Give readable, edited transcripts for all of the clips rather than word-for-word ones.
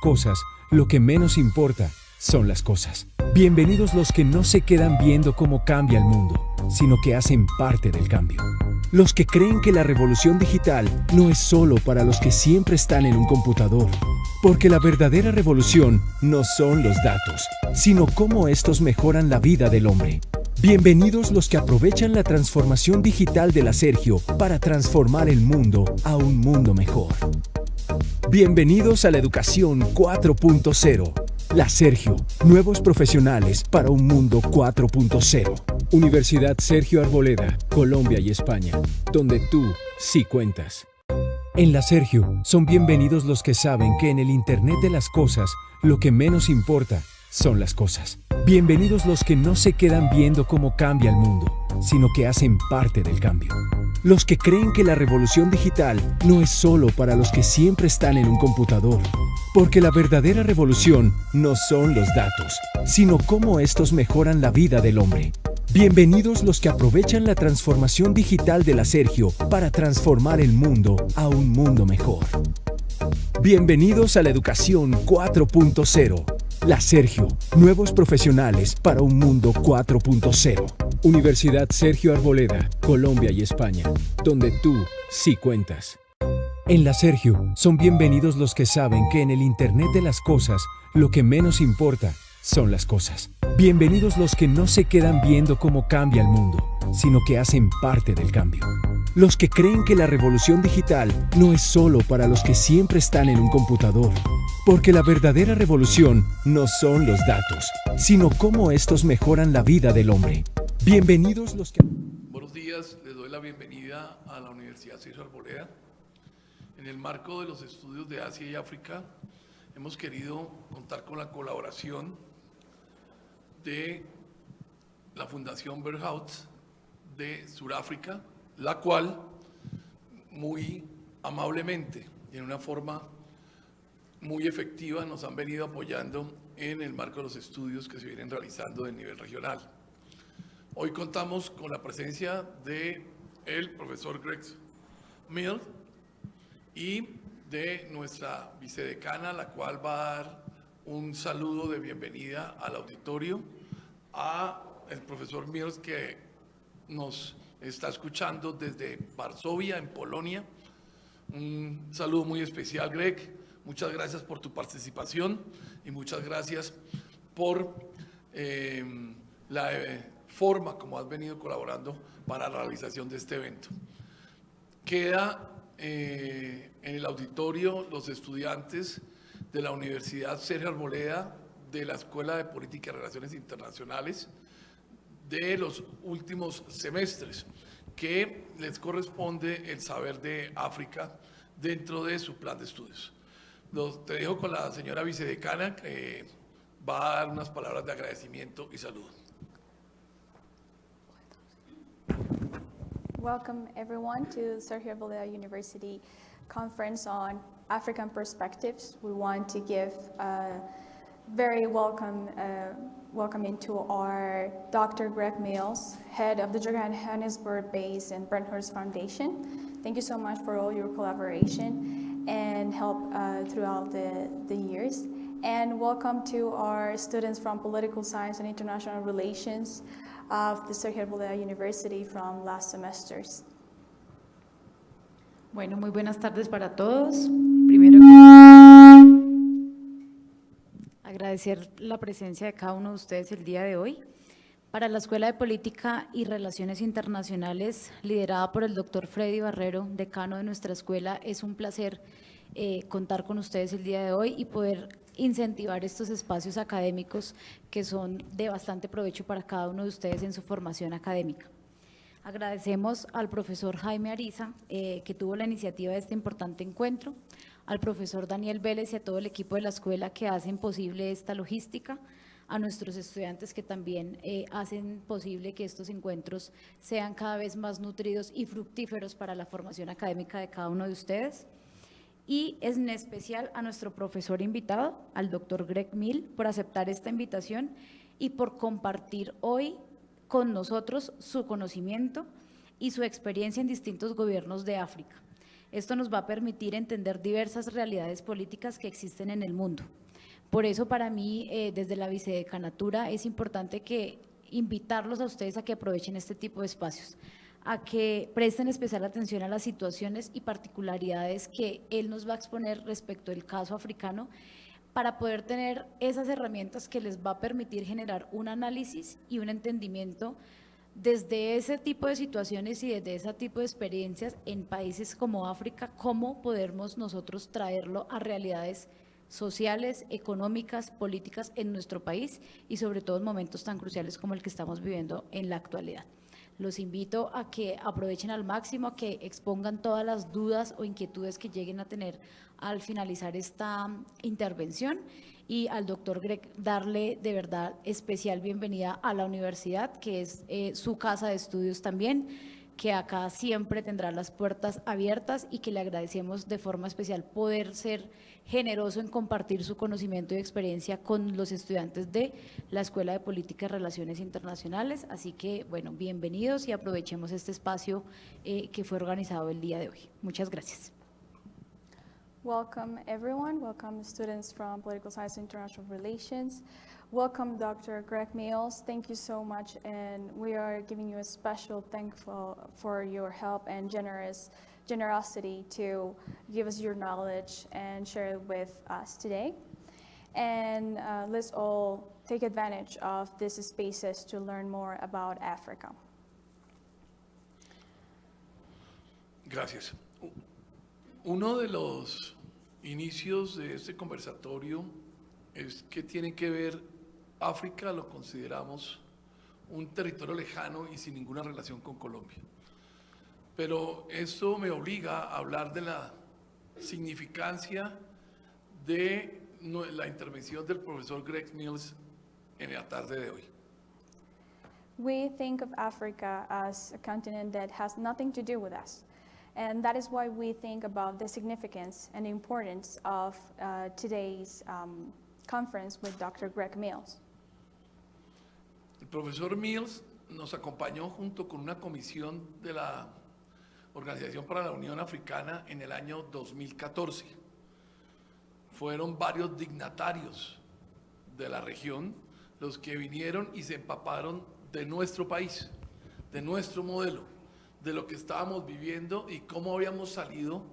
cosas, lo que menos importa son las cosas. Bienvenidos los que no se quedan viendo cómo cambia el mundo, sino que hacen parte del cambio. Los que creen que la revolución digital no es solo para los que siempre están en un computador, porque la verdadera revolución no son los datos, sino cómo estos mejoran la vida del hombre. Bienvenidos los que aprovechan la transformación digital de la Sergio para transformar el mundo a un mundo mejor. Bienvenidos a la educación 4.0. La Sergio, nuevos profesionales para un mundo 4.0. Universidad Sergio Arboleda, Colombia y España, donde tú sí cuentas. En la Sergio son bienvenidos los que saben que en el Internet de las cosas, lo que menos importa son las cosas. Bienvenidos los que no se quedan viendo cómo cambia el mundo, sino que hacen parte del cambio. Los que creen que la revolución digital no es solo para los que siempre están en un computador, porque la verdadera revolución no son los datos, sino cómo estos mejoran la vida del hombre. Bienvenidos los que aprovechan la transformación digital de la Sergio para transformar el mundo a un mundo mejor. Bienvenidos a la educación 4.0. La Sergio, nuevos profesionales para un mundo 4.0. Universidad Sergio Arboleda, Colombia y España, donde tú sí cuentas. En la Sergio son bienvenidos los que saben que en el Internet de las cosas, lo que menos importa son las cosas. Bienvenidos los que no se quedan viendo cómo cambia el mundo, sino que hacen parte del cambio. Los que creen que la revolución digital no es solo para los que siempre están en un computador, porque la verdadera revolución no son los datos, sino cómo estos mejoran la vida del hombre. Bienvenidos los que... Buenos días, les doy la bienvenida a la Universidad Sergio Arboleda. En el marco de los estudios de Asia y África, hemos querido contar con la colaboración de la fundación Berghout de Sudáfrica, la cual muy amablemente y en una forma muy efectiva nos han venido apoyando en el marco de los estudios que se vienen realizando a nivel regional. Hoy contamos con la presencia del profesor Greg Mill y de nuestra vicedecana, la cual va a dar un saludo de bienvenida al auditorio, a el profesor Mills, que nos está escuchando desde Varsovia, en Polonia. Un saludo muy especial, Greg. Muchas gracias por tu participación y muchas gracias por la forma como has venido colaborando para la realización de este evento. Queda en el auditorio los estudiantes de la Universidad Sergio Arboleda, de la Escuela de Política y Relaciones Internacionales, de los últimos semestres, que les corresponde el saber de África dentro de su plan de estudios. Te dejo con la señora vicedecana, que va a dar unas palabras de agradecimiento y saludo. Welcome everyone to Sergio Arboleda University Conference on African Perspectives. We want to give a very welcoming to our Dr. Greg Mills, head of the Johannesburg-based and Brenthurst Foundation. Thank you so much for all your collaboration and help throughout the years. And welcome to our students from Political Science and International Relations of the Sergio Arboleda University from last semesters. Bueno, muy buenas tardes para todos. Primero que agradecer la presencia de cada uno de ustedes el día de hoy. Para la Escuela de Política y Relaciones Internacionales, liderada por el doctor Freddy Barrero, decano de nuestra escuela, es un placer contar con ustedes el día de hoy y poder incentivar estos espacios académicos que son de bastante provecho para cada uno de ustedes en su formación académica. Agradecemos al profesor Jaime Ariza, que tuvo la iniciativa de este importante encuentro, al profesor Daniel Vélez y a todo el equipo de la escuela que hacen posible esta logística, a nuestros estudiantes que también hacen posible que estos encuentros sean cada vez más nutridos y fructíferos para la formación académica de cada uno de ustedes. Y en especial a nuestro profesor invitado, al doctor Greg Mill, por aceptar esta invitación y por compartir hoy con nosotros su conocimiento y su experiencia en distintos gobiernos de África. Esto nos va a permitir entender diversas realidades políticas que existen en el mundo. Por eso para mí, desde la vicedecanatura, es importante que invitarlos a ustedes a que aprovechen este tipo de espacios, a que presten especial atención a las situaciones y particularidades que él nos va a exponer respecto del caso africano, para poder tener esas herramientas que les va a permitir generar un análisis y un entendimiento desde ese tipo de situaciones y desde ese tipo de experiencias en países como África, cómo podemos nosotros traerlo a realidades sociales, económicas, políticas en nuestro país y sobre todo en momentos tan cruciales como el que estamos viviendo en la actualidad. Los invito a que aprovechen al máximo, a que expongan todas las dudas o inquietudes que lleguen a tener al finalizar esta intervención, y al doctor Greg darle de verdad especial bienvenida a la universidad, que es su casa de estudios también, que acá siempre tendrá las puertas abiertas y que le agradecemos de forma especial poder ser generoso en compartir su conocimiento y experiencia con los estudiantes de la Escuela de Política y Relaciones Internacionales. Así que, bueno, bienvenidos y aprovechemos este espacio que fue organizado el día de hoy. Muchas gracias. Welcome everyone, welcome students from Political Science and International Relations. Welcome Dr. Greg Mills, thank you so much, and we are giving you a special thankful for your help and generosity to give us your knowledge and share it with us today. And let's all take advantage of these spaces to learn more about Africa. Gracias. Uno de los inicios de este conversatorio es que tiene que ver, África lo consideramos un territorio lejano y sin ninguna relación con Colombia. Pero eso me obliga a hablar de la significancia de la intervención del profesor Greg Mills en la tarde de hoy. We think of Africa as a continent that has nothing to do with us. And that is why we think about the significance and importance of today's conference with Dr. Greg Mills. El profesor Mills nos acompañó junto con una comisión de la Organización para la Unión Africana en el año 2014. Fueron varios dignatarios de la región los que vinieron y se empaparon de nuestro país, de nuestro modelo, de lo que estábamos viviendo y cómo habíamos salido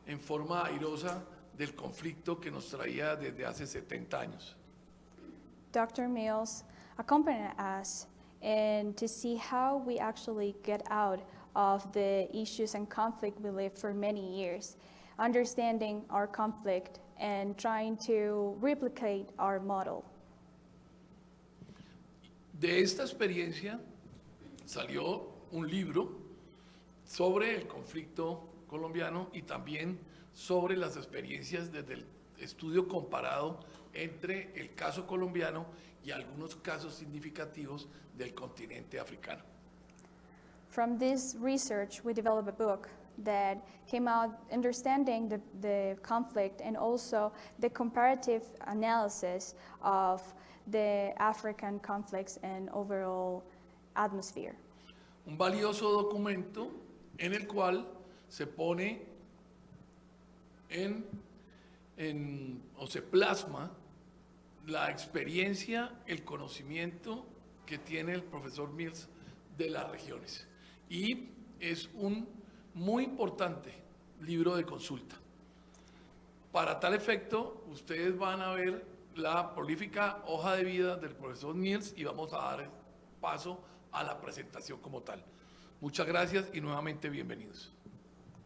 en forma airosa del conflicto que nos traía desde hace 70 años. Dr. Mills accompanied us and to see how we actually get out of the issues and conflict we lived for many years, understanding our conflict and trying to replicate our model. De esta experiencia salió un libro sobre el conflicto colombiano y también sobre las experiencias desde el estudio comparado entre el caso colombiano y algunos casos significativos del continente africano. From this research, we developed a book that came out understanding the conflict and also the comparative analysis of the African conflicts and overall atmosphere. Un valioso documento en el cual se pone o se plasma la experiencia, el conocimiento que tiene el profesor Mills de las regiones. Y es un muy importante libro de consulta. Para tal efecto, ustedes van a ver la prolífica hoja de vida del profesor Mills y vamos a dar paso a la presentación como tal. Muchas gracias y nuevamente bienvenidos.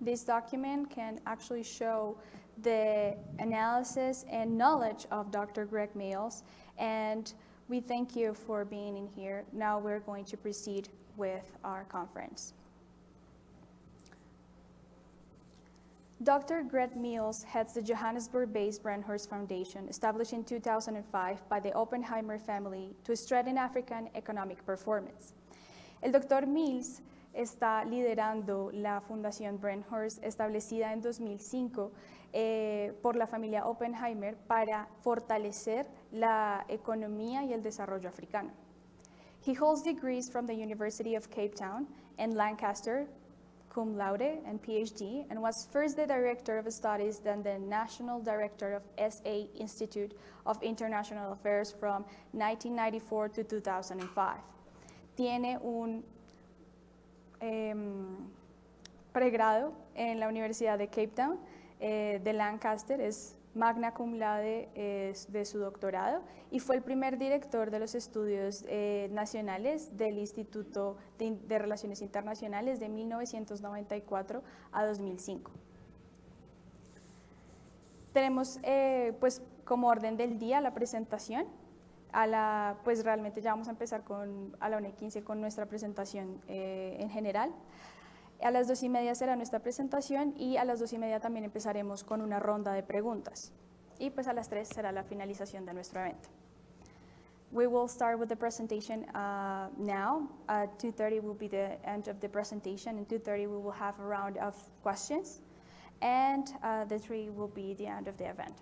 This document can actually show the analysis and knowledge of Dr. Greg Mills, and we thank you for being in here. Now we're going to proceed with our conference. Dr. Greg Mills heads the Johannesburg-based Brenhurst Foundation, established in 2005 by the Oppenheimer family to strengthen African economic performance. El Dr. Mills está liderando la Fundación Brenhurst, establecida en 2005 por la familia Oppenheimer para fortalecer la economía y el desarrollo africano. He holds degrees from the University of Cape Town and Lancaster cum laude and PhD, and was first the Director of Studies, then the National Director of SA Institute of International Affairs from 1994 to 2005. Tiene un pregrado en la Universidad de Cape Town, de Lancaster, es magna cum laude de su doctorado y fue el primer director de los estudios nacionales del Instituto de Relaciones Internacionales de 1994 a 2005. Tenemos pues como orden del día la presentación. Pues realmente ya vamos a empezar a la 1:15 con nuestra presentación en general. A las 2:30 será nuestra presentación y a las 2:30 también empezaremos con una ronda de preguntas. Y pues a las 3 será la finalización de nuestro evento. We will start with the presentation now. At 2:30 will be the end of the presentation, and 2:30 we will have a round of questions, and the 3 will be the end of the event.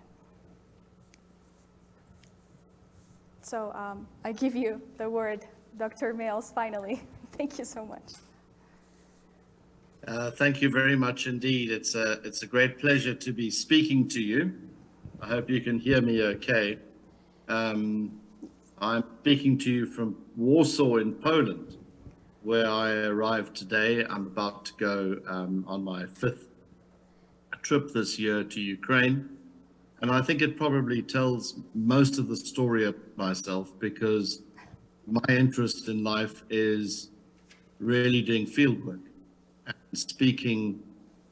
So I give you the word, Dr. Mills, finally. Thank you so much. Thank you very much indeed. It's a great pleasure to be speaking to you. I hope you can hear me okay. I'm speaking to you from Warsaw in Poland, where I arrived today. I'm about to go on my 5th trip this year to Ukraine. And I think it probably tells most of the story of myself, because my interest in life is really doing field work and speaking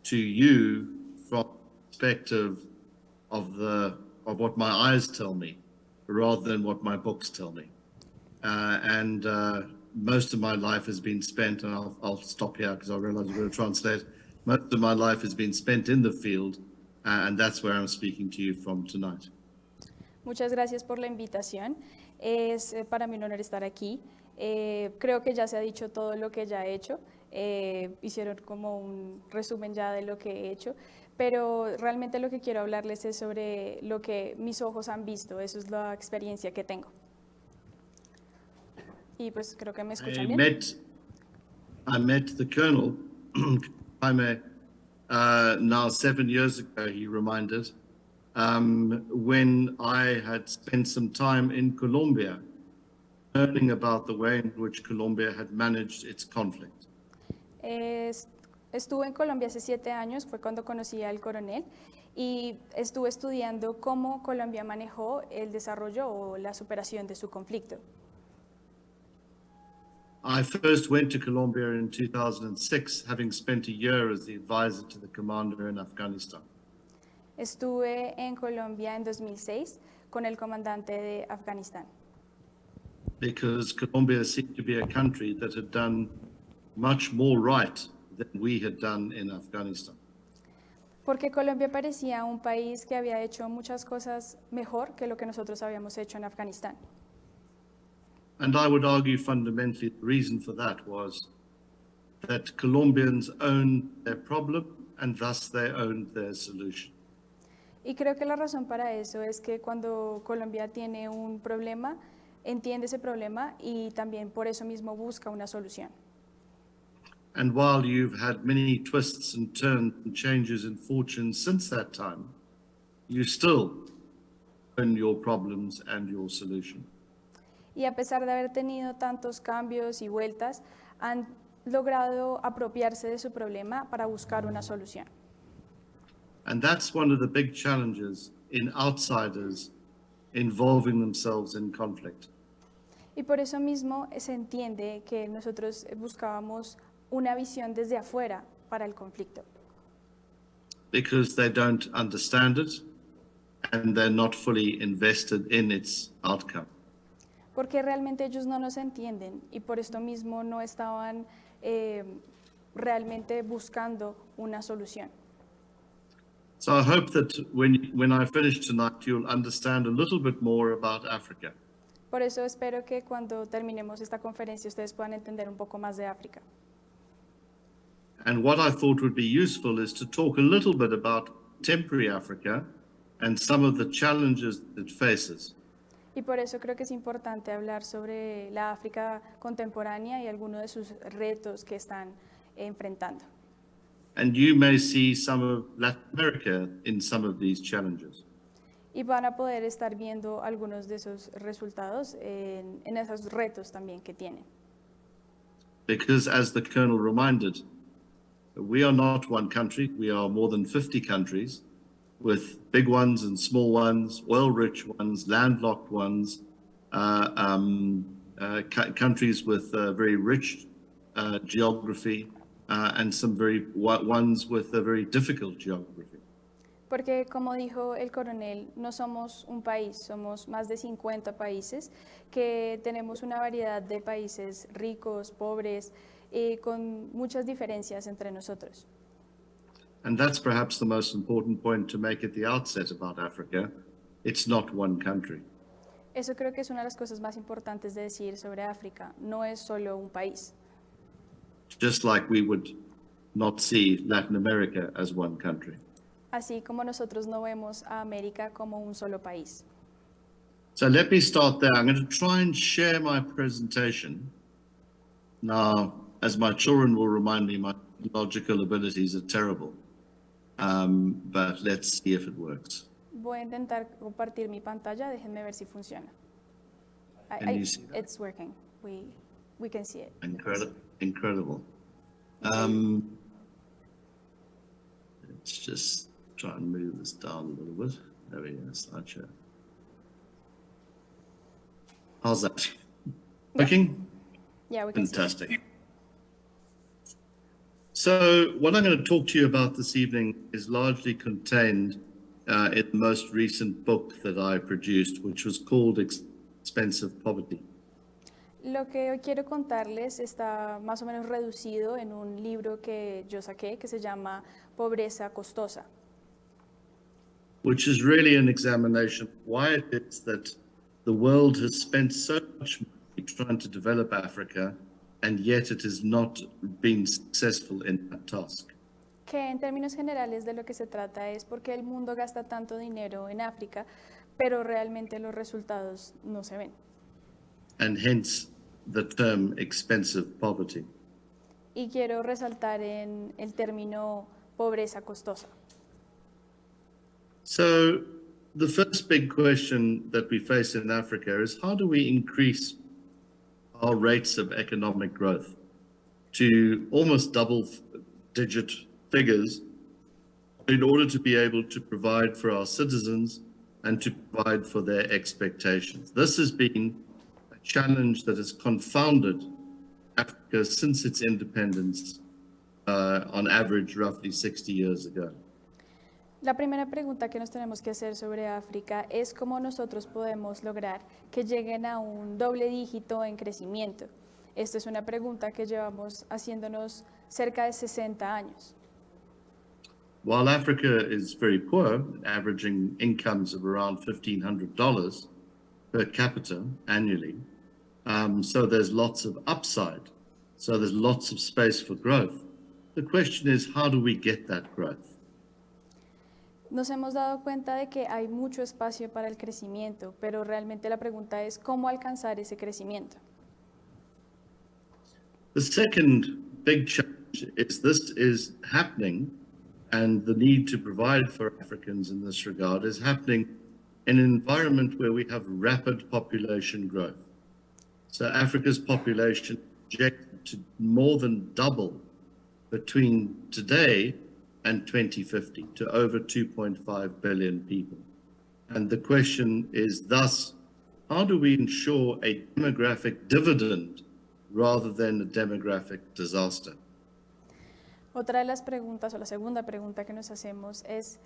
to you from the perspective of what my eyes tell me rather than what my books tell me. Most of my life has been spent, and I'll stop here because I realize we're going to translate. Most of my life has been spent in the field, and that's where I'm speaking to you from tonight. Muchas gracias por la invitación. Es para mí un honor estar aquí. Creo que ya se ha dicho todo lo que ya he hecho. Hicieron como un resumen ya de lo que he hecho, pero realmente lo que quiero hablarles es sobre lo que mis ojos han visto. Eso es la experiencia que tengo. Y pues creo que me escuchan bien. I met the Colonel now 7 years ago, he reminded, when I had spent some time in Colombia, learning about the way in which Colombia had managed its conflict. Estuve en Colombia hace 7 años, fue cuando conocí al coronel, y estuve estudiando cómo Colombia manejó el desarrollo o la superación de su conflicto. I first went to Colombia in 2006, having spent a year as the advisor to the commander in Afghanistan. Estuve en Colombia en 2006 con el comandante de Afganistán. Because Colombia seemed to be a country that had done much more right than we had done in Afghanistan. Porque Colombia parecía un país que había hecho muchas cosas mejor que lo que nosotros habíamos hecho en Afganistán. And I would argue fundamentally the reason for that was that Colombians owned their problem and thus they owned their solution. Y creo que la razón para eso es que cuando Colombia tiene un problema, entiende ese problema y también por eso mismo busca una solución. And while you've had many twists and turns and changes in fortune since that time, you still own your problems and your solution. Y a pesar de haber tenido tantos cambios y vueltas, han logrado apropiarse de su problema para buscar una solución. And that's one of the big challenges in outsiders involving themselves in conflict. Y por eso mismo se entiende que nosotros buscábamos una visión desde afuera para el conflicto. Because they don't understand it and they're not fully invested in its outcome. Porque realmente ellos no nos entienden y por esto mismo no estaban realmente buscando una solución. So I hope that when I finish tonight, you'll understand a little bit more about Africa. Por eso espero que cuando terminemos esta conferencia ustedes puedan entender un poco más de África. And what I thought would be useful is to talk a little bit about contemporary Africa and some of the challenges that it faces. Y por eso creo que es importante hablar sobre la África contemporánea y algunos de sus retos que están enfrentando. and you may see some of Latin America in some of these challenges. Y van a poder estar viendo algunos de esos resultados en esos retos también que tienen. Because as the Colonel reminded, we are not one country, we are more than 50 countries, with big ones and small ones, oil-rich ones, landlocked ones, countries with very rich geography, and some ones with a very difficult geography. Porque como dijo el coronel, no somos un país, somos más de 50 países que tenemos una variedad de países ricos, pobres, con muchas diferencias entre nosotros. And that's perhaps the most important point to make at the outset about Africa. It's not one country. Eso creo que es una de las cosas más importantes de decir sobre África. No es solo un país. Just like we would not see Latin America as one country. Así como nosotros no vemos a América como un solo país. So let me start there. I'm going to try and share my presentation. Now, as my children will remind me, my logical abilities are terrible. But let's see if it works. Voy a intentar compartir mi pantalla. Déjenme ver si funciona. Can you see that? It's working. We can see it. Incredible. Let's just try and move this down a little bit. There we go, slideshow. How's that? Working? Yeah, we can Fantastic. see it. So what I'm going to talk to you about this evening is largely contained in the most recent book that I produced, which was called Expensive Poverty. Lo que hoy quiero contarles está más o menos reducido en un libro que yo saqué que se llama Pobreza Costosa. Which is really an examination of why it is that the world has spent so much money trying to develop Africa, and yet it has not been successful in that task. Que en términos generales de lo que se trata es porque el mundo gasta tanto dinero en África, pero realmente los resultados no se ven. And hence the term expensive poverty. Y quiero resaltar en el término pobreza costosa. So the first big question that we face in Africa is how do we increase our rates of economic growth to almost double-digit figures in order to be able to provide for our citizens and to provide for their expectations. This has been a challenge that has confounded Africa since its independence, on average, roughly 60 years ago. La primera pregunta que nos tenemos que hacer sobre África es cómo nosotros podemos lograr que lleguen a un doble dígito en crecimiento. Esta es una pregunta que llevamos haciéndonos cerca de 60 años. While Africa is very poor, averaging incomes of around $1,500 per capita annually, so there's lots of upside, so there's lots of space for growth. The question is, how do we get that growth? Nos hemos dado cuenta de que hay mucho espacio para el crecimiento, pero realmente la pregunta es cómo alcanzar ese crecimiento. The second big challenge is this is happening, and the need to provide for Africans in this regard is happening in an environment where we have rapid population growth. So Africa's population is projected to more than double between today and 2050 to over 2.5 billion people. And the question is thus, how do we ensure a demographic dividend rather than a demographic disaster? Otra de las preguntas, o la segunda pregunta que nos hacemos es,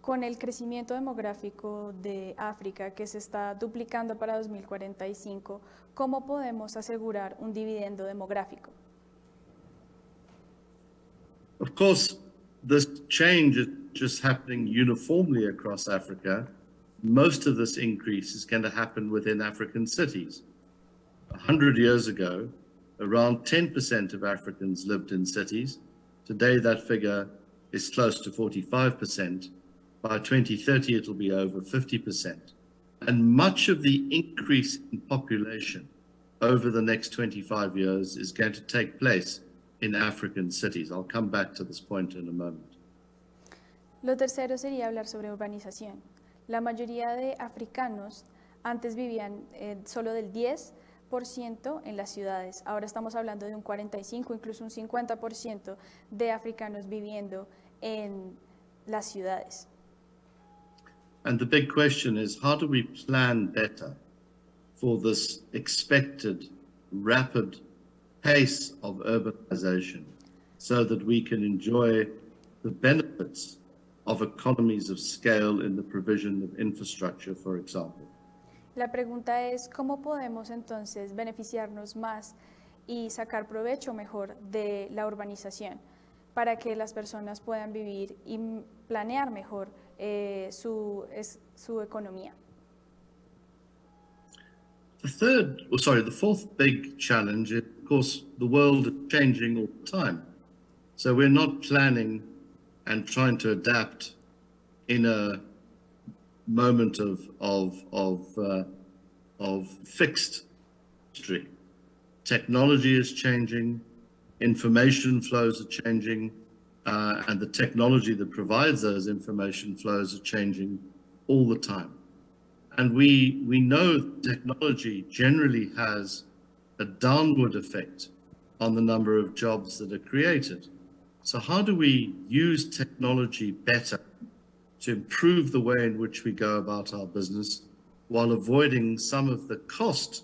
con el crecimiento demográfico de África que se está duplicando para 2045, ¿cómo podemos asegurar un dividendo demográfico? Of course, this change is just happening uniformly across Africa. Most of this increase is going to happen within African cities. 100 years ago, around 10% of Africans lived in cities. Today, that figure is close to 45%. By 2030, it'll be over 50%. And much of the increase in population over the next 25 years is going to take place in African cities. I'll come back to this point in a moment. Lo tercero sería hablar sobre urbanización. La mayoría de africanos antes vivían solo del 10% en las ciudades. Ahora estamos hablando de un 45, incluso un 50% de africanos viviendo en las ciudades. And the big question is, how do we plan better for this expected rapid pace of urbanization so that we can enjoy the benefits of economies of scale in the provision of infrastructure, for example? La pregunta es, ¿cómo podemos entonces beneficiarnos más y sacar provecho mejor de la urbanización para que las personas puedan vivir y planear mejor su economía? The fourth big challenge is, of course, the world is changing all the time. So we're not planning and trying to adapt in a moment of fixed history. Technology is changing, information flows are changing, and the technology that provides those information flows are changing all the time. And we know technology generally has a downward effect on the number of jobs that are created. So how do we use technology better to improve the way in which we go about our business while avoiding some of the cost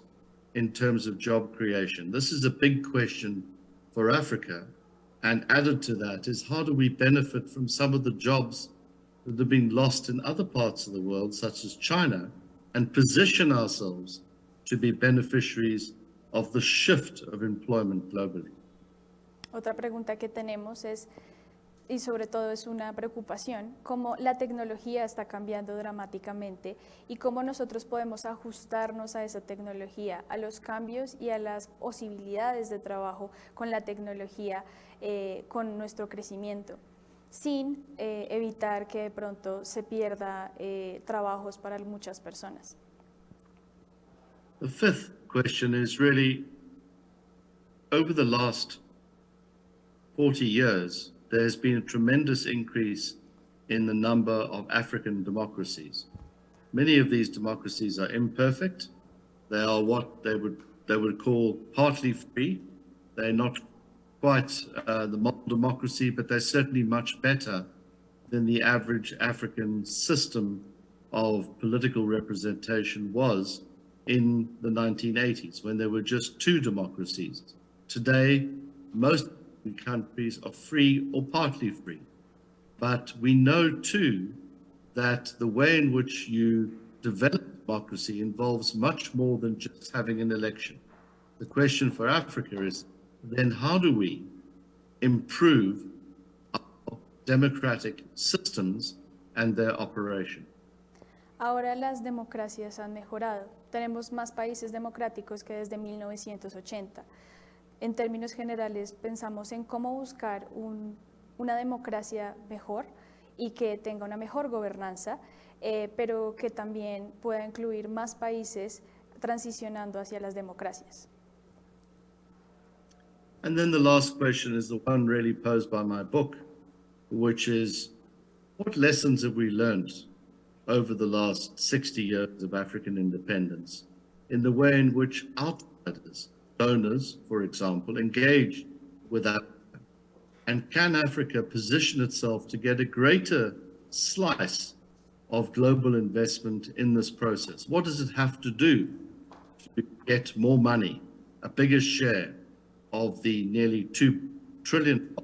in terms of job creation? This is a big question for Africa. And added to that is, how do we benefit from some of the jobs that have been lost in other parts of the world, such as China, and position ourselves to be beneficiaries of the shift of employment globally? Otra pregunta que tenemos es, y sobre todo es una preocupación, cómo la tecnología está cambiando dramáticamente y cómo nosotros podemos ajustarnos a esa tecnología, a los cambios y a las posibilidades de trabajo con la tecnología, con nuestro crecimiento, sin evitar que de pronto se pierda trabajos para muchas personas. The fifth question is really, over the last 40 years, there's been a tremendous increase in the number of African democracies. Many of these democracies are imperfect. They are what they would call partly free. They're not quite the model democracy, but they're certainly much better than the average African system of political representation was in the 1980s, when there were just 2 democracies. Today, most countries are free or partly free. But we know too that the way in which you develop democracy involves much more than just having an election. The question for Africa is then, how do we improve our democratic systems and their operation? Ahora las democracias han mejorado. Tenemos más países democráticos que desde 1980. En términos generales, pensamos en cómo buscar una democracia mejor y que tenga una mejor gobernanza, pero que también pueda incluir más países transicionando hacia las democracias. And then the last question is the one really posed by my book, which is, what lessons have we learned over the last 60 years of African independence in the way in which outsiders, donors, for example, engage with Africa? And can Africa position itself to get a greater slice of global investment in this process? What does it have to do to get more money, a bigger share of the nearly $2 trillion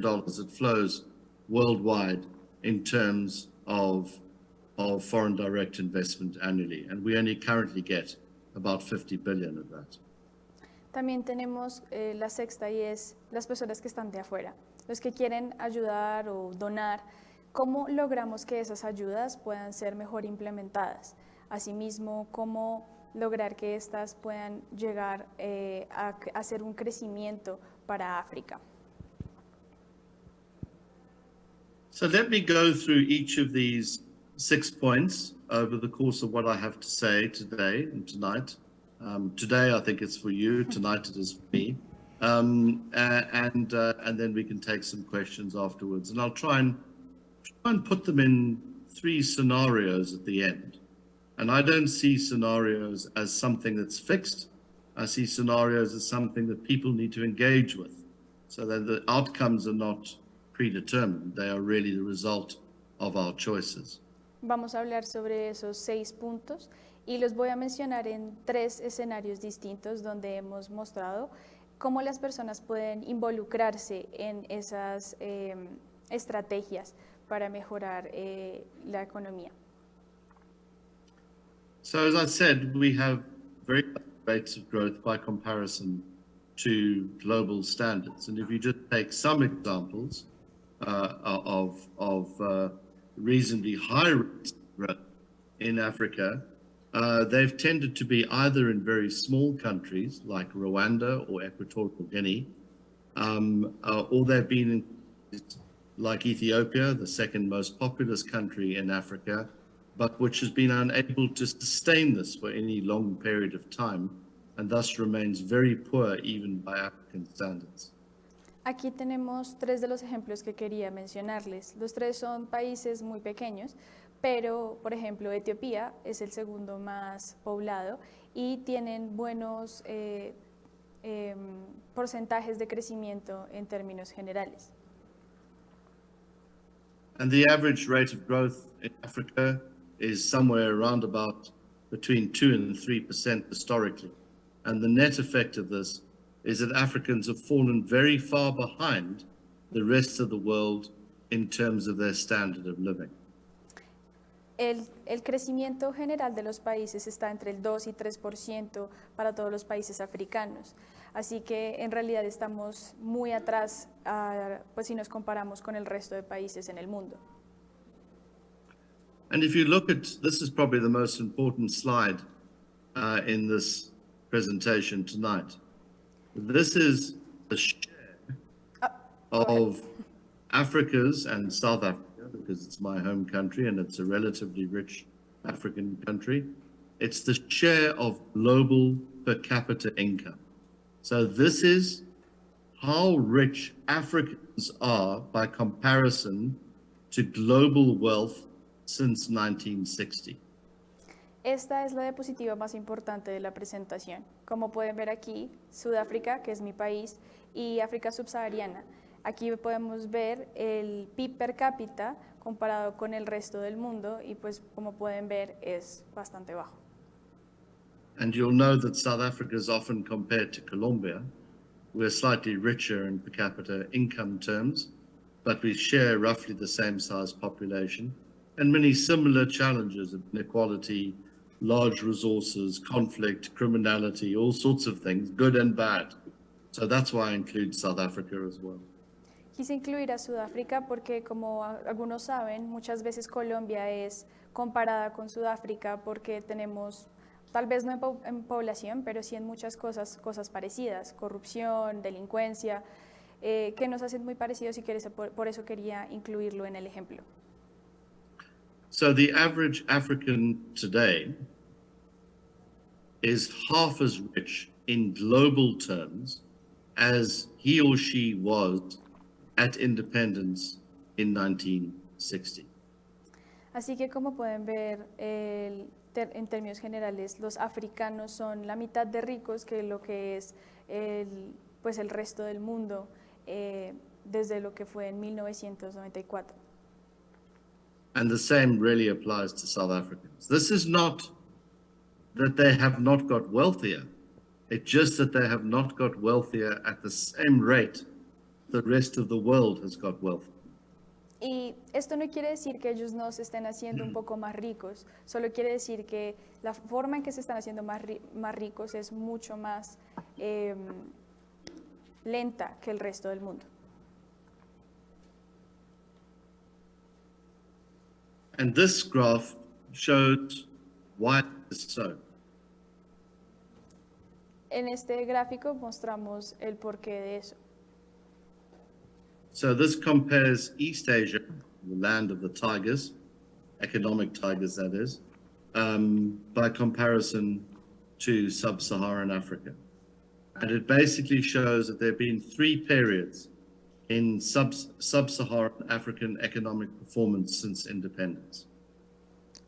that flows worldwide in terms of foreign direct investment annually? And we only currently get about 50 billion of that. También tenemos la sexta, y es las personas que están de afuera, los que quieren ayudar o donar. ¿Cómo logramos que esas ayudas puedan ser mejor implementadas? Asimismo, ¿cómo lograr que estas puedan llegar a hacer un crecimiento para África? So let me go through each of these 6 points over the course of what I have to say today and tonight. Today, I think it's for you. Tonight, it is for me. And then we can take some questions afterwards. And I'll try and put them in 3 scenarios at the end. And I don't see scenarios as something that's fixed. I see scenarios as something that people need to engage with, so that the outcomes are not predetermined. They are really the result of our choices. Vamos a hablar sobre esos 6 puntos y los voy a mencionar en 3 escenarios distintos donde hemos mostrado cómo las personas pueden involucrarse en esas estrategias para mejorar la economía. So as I said, we have very high rates of growth by comparison to global standards. And if you just take some examples of reasonably high rates of growth in Africa, they've tended to be either in very small countries like Rwanda or Equatorial Guinea, or they've been in like Ethiopia, the second most populous country in Africa, but which has been unable to sustain this for any long period of time, and thus remains very poor even by African standards. Aquí tenemos 3 de los ejemplos que quería mencionarles. Los 3 son países muy pequeños, pero, por ejemplo, Etiopía es el segundo más poblado y tienen buenos porcentajes de crecimiento en términos generales. And the average rate of growth in Africa is somewhere around about between 2 and 3% historically. And the net effect of this is that Africans have fallen very far behind the rest of the world in terms of their standard of living. El crecimiento general de los países está entre el 2 y 3% para todos los países africanos. Así que en realidad estamos muy atrás, pues si nos comparamos con el resto de países en el mundo. And if you look at, this is probably the most important slide in this presentation tonight. This is the share of Africa's and South Africa, because it's my home country and it's a relatively rich African country. It's the share of global per capita income. So this is how rich Africans are by comparison to global wealth since 1960. Esta es la diapositiva más importante de la presentación. Como pueden ver aquí, Sudáfrica, que es mi país, y África subsahariana. Aquí podemos ver el PIB per cápita comparado con el resto del mundo y pues como pueden ver es bastante bajo. And you'll know that South Africa is often compared to Colombia. We're slightly richer in per capita income terms, but we share roughly the same size population and many similar challenges of inequality, large resources, conflict, criminality, all sorts of things, good and bad. So that's why I include South Africa as well. Quise incluir a Sudáfrica porque, como algunos saben, muchas veces Colombia es comparada con Sudáfrica porque tenemos, tal vez no en población, pero sí en muchas cosas parecidas, corrupción, delincuencia, que nos hacen muy parecidos y por eso quería incluirlo en el ejemplo. So the average African today is half as rich in global terms as he or she was at independence in 1960. Así que como pueden ver, en términos generales, los africanos son la mitad de ricos que lo que es pues el resto del mundo desde lo que fue en 1994. And the same really applies to South Africans. This is not that they have not got wealthier. It's just that they have not got wealthier at the same rate the rest of the world has got wealth. Y esto no quiere decir que ellos no se estén haciendo un poco más ricos, solo quiere decir que la forma en que se están haciendo más ricos es mucho más lenta que el resto del mundo. And this graph shows why it is so. En este gráfico mostramos el porqué de eso. So this compares East Asia, the land of the tigers, economic tigers that is, by comparison to sub-Saharan Africa. And it basically shows that there have been 3 periods in sub-Saharan African economic performance since independence.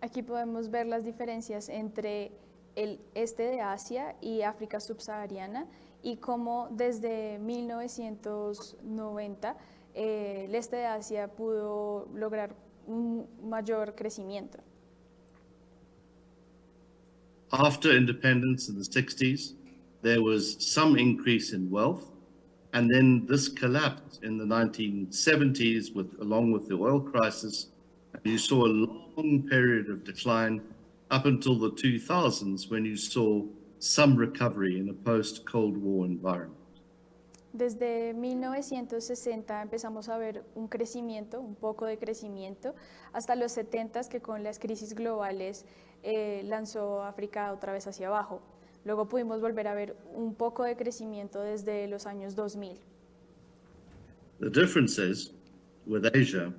Aquí podemos ver las diferencias entre el este de Asia y África subsahariana y cómo desde 1990 el este de Asia pudo lograr un mayor crecimiento. After independence in the 60s, there was some increase in wealth, and then this collapsed in the 1970s along with the oil crisis. You saw a long period of decline up until the 2000s when you saw some recovery in a post-Cold War environment. Desde 1960 empezamos a ver un crecimiento, un poco de crecimiento, hasta los 70s que con las crisis globales lanzó África otra vez hacia abajo. Luego pudimos volver a ver un poco de crecimiento desde los años 2000. The difference is, with Asia,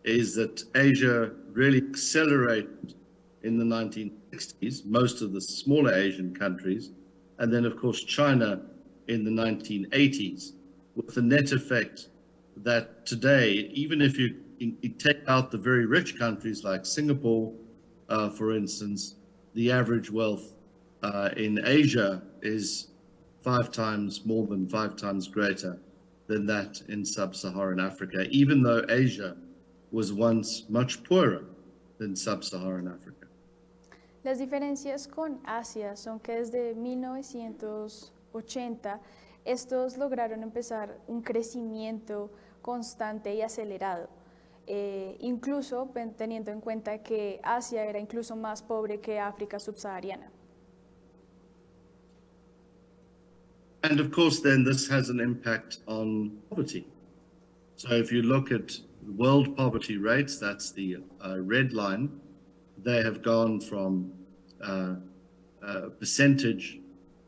is that Asia really accelerated in the 1960s, most of the smaller Asian countries, and then of course China in the 1980s, with the net effect that today, even if you take out the very rich countries like Singapore, for instance, the average wealth in Asia is 5 times, more than 5 times greater than that in sub-Saharan Africa, even though Asia was once much poorer than sub-Saharan Africa. Las diferencias con Asia son que desde 1980 estos lograron empezar un crecimiento constante y acelerado, incluso teniendo en cuenta que Asia era incluso más pobre que África subsahariana. And of course, then this has an impact on poverty. So if you look at world poverty rates, that's the red line, they have gone from a percentage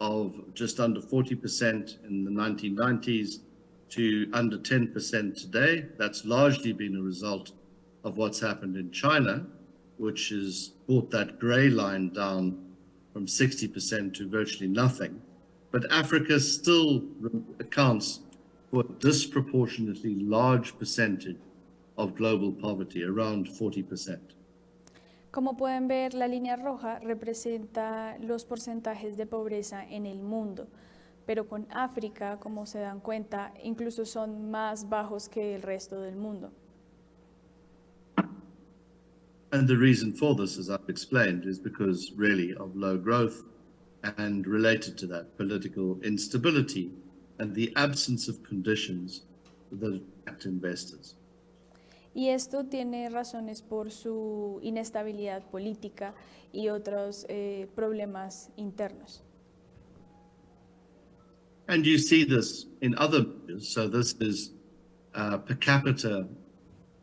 of just under 40% in the 1990s to under 10% today. That's largely been a result of what's happened in China, which has brought that gray line down from 60% to virtually nothing. But Africa still accounts for a disproportionately large percentage of global poverty, around 40%. Como pueden ver, la línea roja representa los porcentajes de pobreza en el mundo, pero con África, como se dan cuenta, incluso son más bajos que el resto del mundo. And the reason for this, as I've explained, is because really of low growth and related to that political instability and the absence of conditions that attract investors. Y esto tiene razones por su inestabilidad política y otros problemas internos. And you see this in other measures. So this is per capita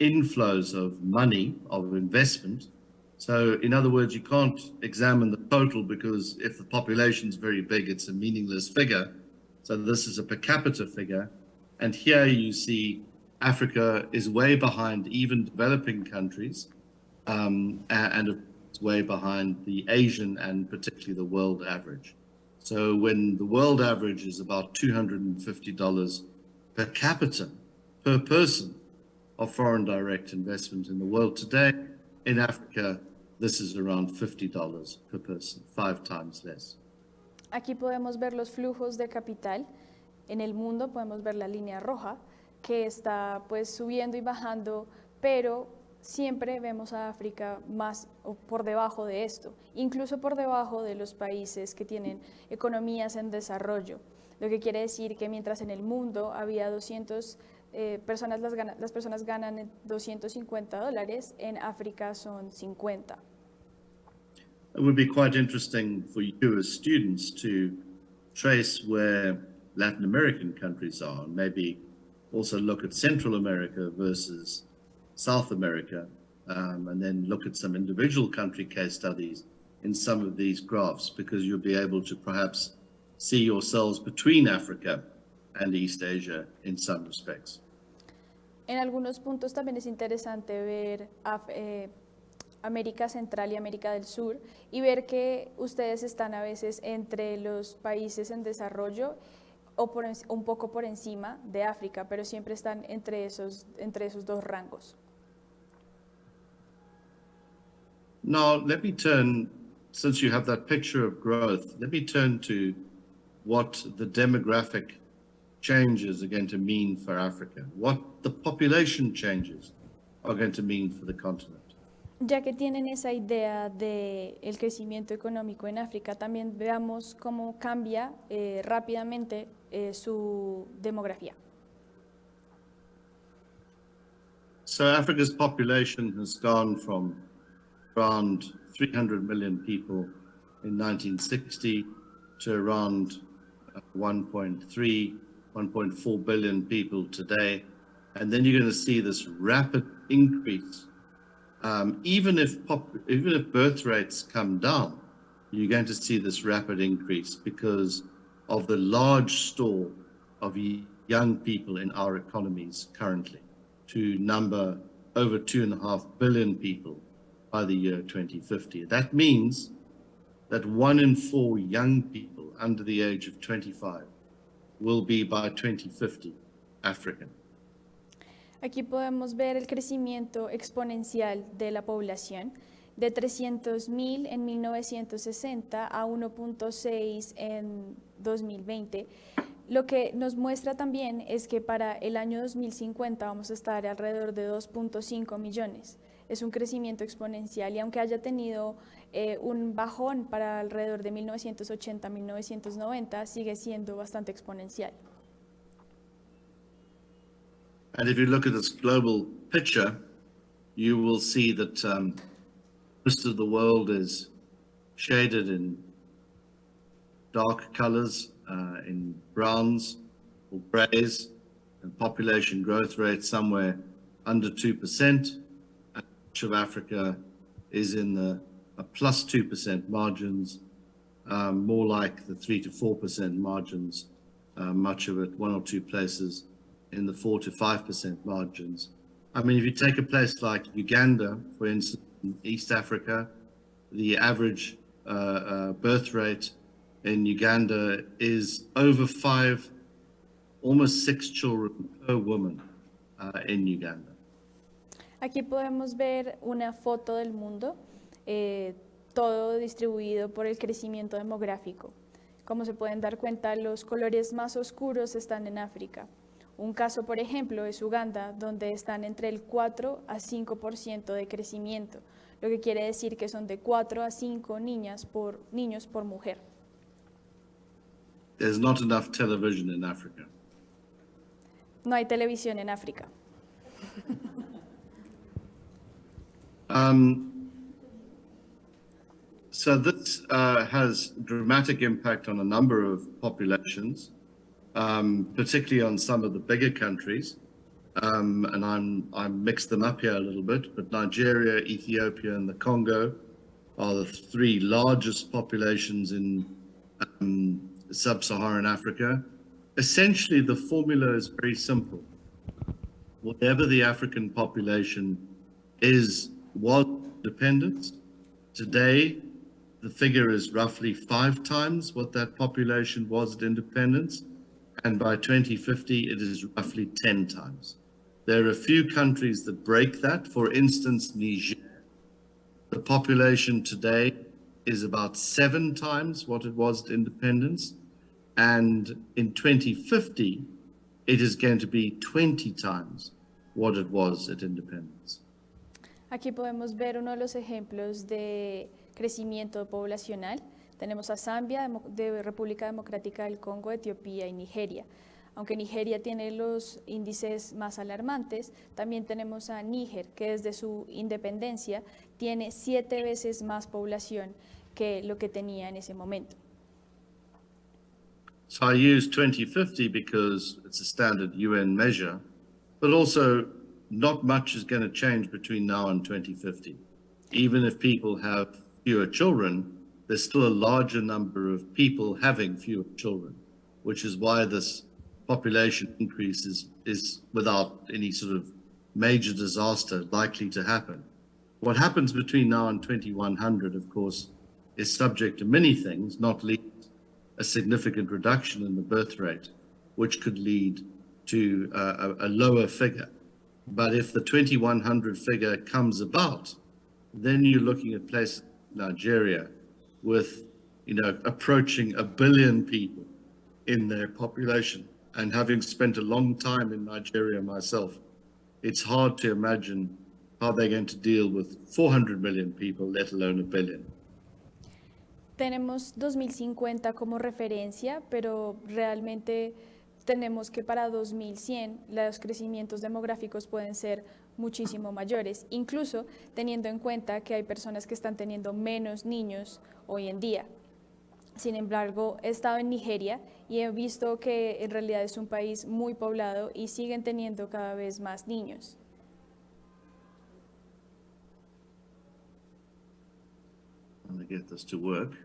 inflows of money, of investment. So in other words, you can't examine the total because if the population is very big, it's a meaningless figure. So this is a per capita figure. And here you see Africa is way behind even developing countries, and it's way behind the Asian and particularly the world average. So when the world average is about $250 per capita, per person, of foreign direct investment in the world today, in Africa, this is around $50 per person, 5 times less. Aquí podemos ver los flujos de capital. En el mundo podemos ver la línea roja, que está pues subiendo y bajando, pero siempre vemos a África más por debajo de esto, incluso por debajo de los países que tienen economías en desarrollo, lo que quiere decir que mientras en el mundo había 200 personas, las personas ganan $250, en África son 50. It would be quite interesting for you as students to trace where Latin American countries are, and maybe also look at Central America versus South America, and then look at some individual country case studies in some of these graphs, because you'll be able to perhaps see yourselves between Africa and East Asia in some respects. En algunos puntos también es interesante ver América Central y América del Sur y ver que ustedes están a veces entre los países en desarrollo o un poco por encima de África, pero siempre están entre esos dos rangos. Now, let me turn, since you have that picture of growth, let me turn to what the demographic changes are going to mean for Africa, what the population changes are going to mean for the continent. Ya que tienen esa idea del crecimiento económico en África, también veamos cómo cambia rápidamente su demografía. So Africa's population has gone from around 300 million people in 1960 to around 1.3, 1.4 billion people today. And then you're going to see this rapid increase. Even if birth rates come down, you're going to see this rapid increase because of the large store of young people in our economies currently, to number over 2.5 billion people by the year 2050. That means that 1 in 4 young people under the age of 25 will be by 2050 African. Aquí podemos ver el crecimiento exponencial de la población de 300.000 en 1960 a 1.6 en 2020. Lo que nos muestra también es que para el año 2050 vamos a estar alrededor de 2.5 millones. Es un crecimiento exponencial y aunque haya tenido un bajón para alrededor de 1980-1990, sigue siendo bastante exponencial. And if you look at this global picture, you will see that most of the world is shaded in dark colors, in browns or grays, and population growth rate somewhere under 2%. And much of Africa is in the plus 2% margins, more like the 3 to 4% margins, much of it, 1 or 2 places in the 4 to 5% margins. I mean, if you take a place like Uganda, for instance, in East Africa, the average birth rate in Uganda is over 5, almost 6 children per woman in Uganda. Aquí podemos ver una foto del mundo, todo distribuido por el crecimiento demográfico. Como se pueden dar cuenta, los colores más oscuros están en África. Un caso, por ejemplo, es Uganda, donde están entre el 4 a 5% de crecimiento, lo que quiere decir que son de 4 a 5 niños por mujer. There's not enough television in Africa. No hay televisión en África. So this has dramatic impact on a number of populations, particularly on some of the bigger countries. And I'm mixed them up here a little bit, but Nigeria, Ethiopia, and the Congo are the 3 largest populations in sub-Saharan Africa. Essentially, the formula is very simple. Whatever the African population was dependent, today the figure is roughly 5 times what that population was at independence, and by 2050 it is roughly 10 times. There are a few countries that break that. For instance, Niger. The population today is about 7 times what it was at independence, and in 2050 it is going to be 20 times what it was at independence. Aquí podemos ver uno de los ejemplos de crecimiento poblacional. Tenemos a Zambia, de República Democrática del Congo, Etiopía y Nigeria. Aunque Nigeria tiene los índices más alarmantes, también tenemos a Níger, que desde su independencia tiene 7 veces más población que lo que tenía en ese momento. So I use 2050 because it's a standard UN measure, but also not much is going to change between now and 2050. Even if people have fewer children, there's still a larger number of people having fewer children, which is why this population increase is without any sort of major disaster likely to happen. What happens between now and 2100, of course, is subject to many things, not least a significant reduction in the birth rate, which could lead to a lower figure. But if the 2100 figure comes about, then you're looking at places like Nigeria with, approaching 1 billion people in their population. And having spent a long time in Nigeria myself, it's hard to imagine how they're going to deal with 400 million people, let alone 1 billion. Tenemos 2050 como referencia, pero realmente tenemos que para 2100 los crecimientos demográficos pueden ser muchísimo mayores, incluso teniendo en cuenta que hay personas que están teniendo menos niños hoy en día. Sin embargo, he estado en Nigeria y he visto que en realidad es un país muy poblado y siguen teniendo cada vez más niños. I'm going to get this to work.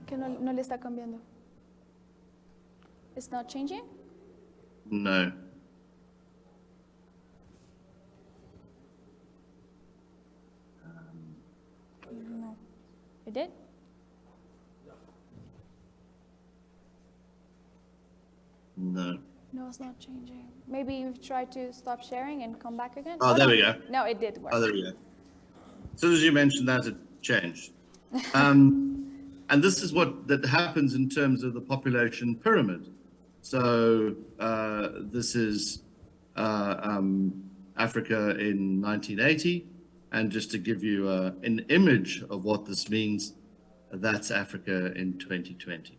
Que no le está cambiando. It's not changing? No. No. It did? No. No, it's not changing. Maybe you try to stop sharing and come back again? Oh, there no. we go. No, it did work. Oh, there we go. As soon as you mentioned that, it changed. And this is what that happens in terms of the population pyramid. So this is Africa in 1980. And just to give you an image of what this means, that's Africa in 2020.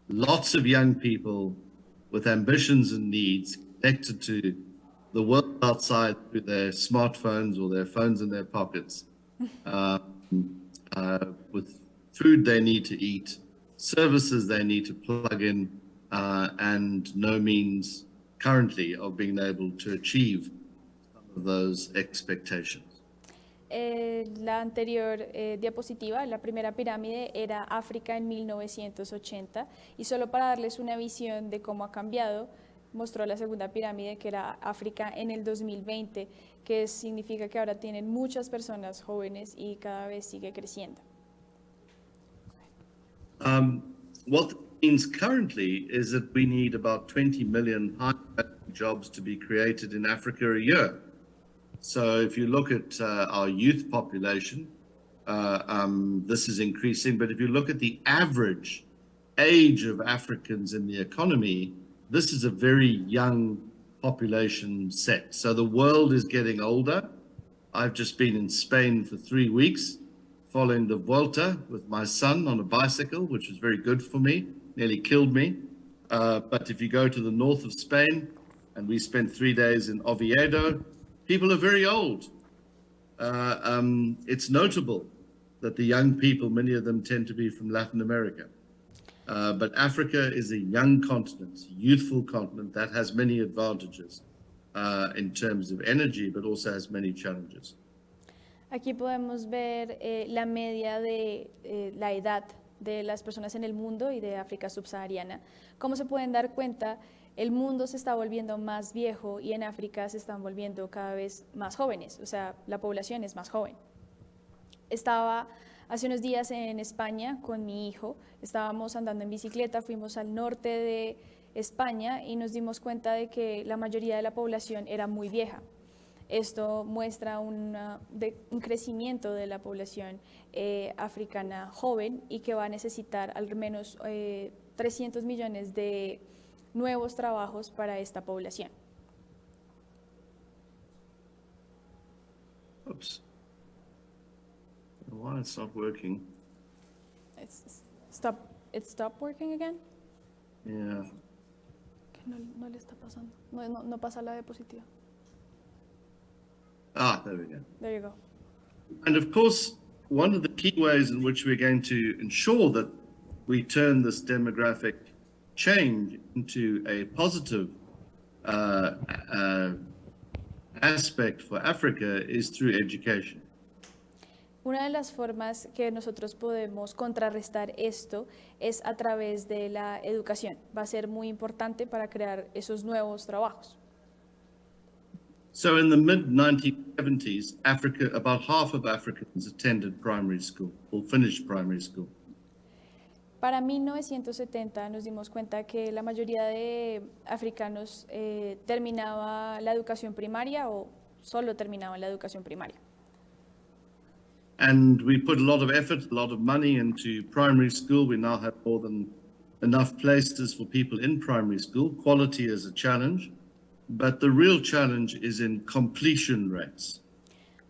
Lots of young people with ambitions and needs connected to the world outside through their smartphones or their phones in their pockets, with food they need to eat, services they need to plug in, and no means currently of being able to achieve some of those expectations. La anterior diapositiva, la primera pirámide, era África en 1980 y solo para darles una visión de cómo ha cambiado, mostró la segunda pirámide que era África en el 2020, que significa que ahora tienen muchas personas jóvenes y cada vez sigue creciendo. What that means currently is that we need about 20 million high-value jobs to be created in Africa a year. So if you look at our youth population, this is increasing. But if you look at the average age of Africans in the economy, this is a very young population set. So the world is getting older. I've just been in Spain for 3 weeks, following the Vuelta with my son on a bicycle, which was very good for me, nearly killed me. But if you go to the north of Spain, and we spent 3 days in Oviedo, people are very old. It's notable that the young people, many of them tend to be from Latin America. But Africa is a young continent, youthful continent that has many advantages in terms of energy, but also has many challenges. Aquí podemos ver la media de la edad de las personas en el mundo y de África subsahariana. Como se pueden dar cuenta, el mundo se está volviendo más viejo y en África se están volviendo cada vez más jóvenes, o sea, la población es más joven. Estaba hace unos días en España con mi hijo, estábamos andando en bicicleta, fuimos al norte de España y nos dimos cuenta de que la mayoría de la población era muy vieja. Esto muestra un crecimiento de la población africana joven y que va a necesitar al menos 300 millones de nuevos trabajos para esta población. Oops. Why it's not working? It stopped working again? Yeah. ¿Qué no le está pasando? No pasa la diapositiva. Ah, there we go. There you go. And of course, one of the key ways in which we're going to ensure that we turn this demographic change into a positive aspect for Africa is through education. Una de las formas que nosotros podemos contrarrestar esto es a través de la educación. Va a ser muy importante para crear esos nuevos trabajos. So in the mid-1970s, Africa, about half of Africans attended primary school or finished primary school. Para 1970 nos dimos cuenta que la mayoría de africanos terminaba la educación primaria o solo terminaban la educación primaria. And we put a lot of effort, a lot of money into primary school. We now have more than enough places for people in primary school. Quality is a challenge, but the real challenge is in completion rates.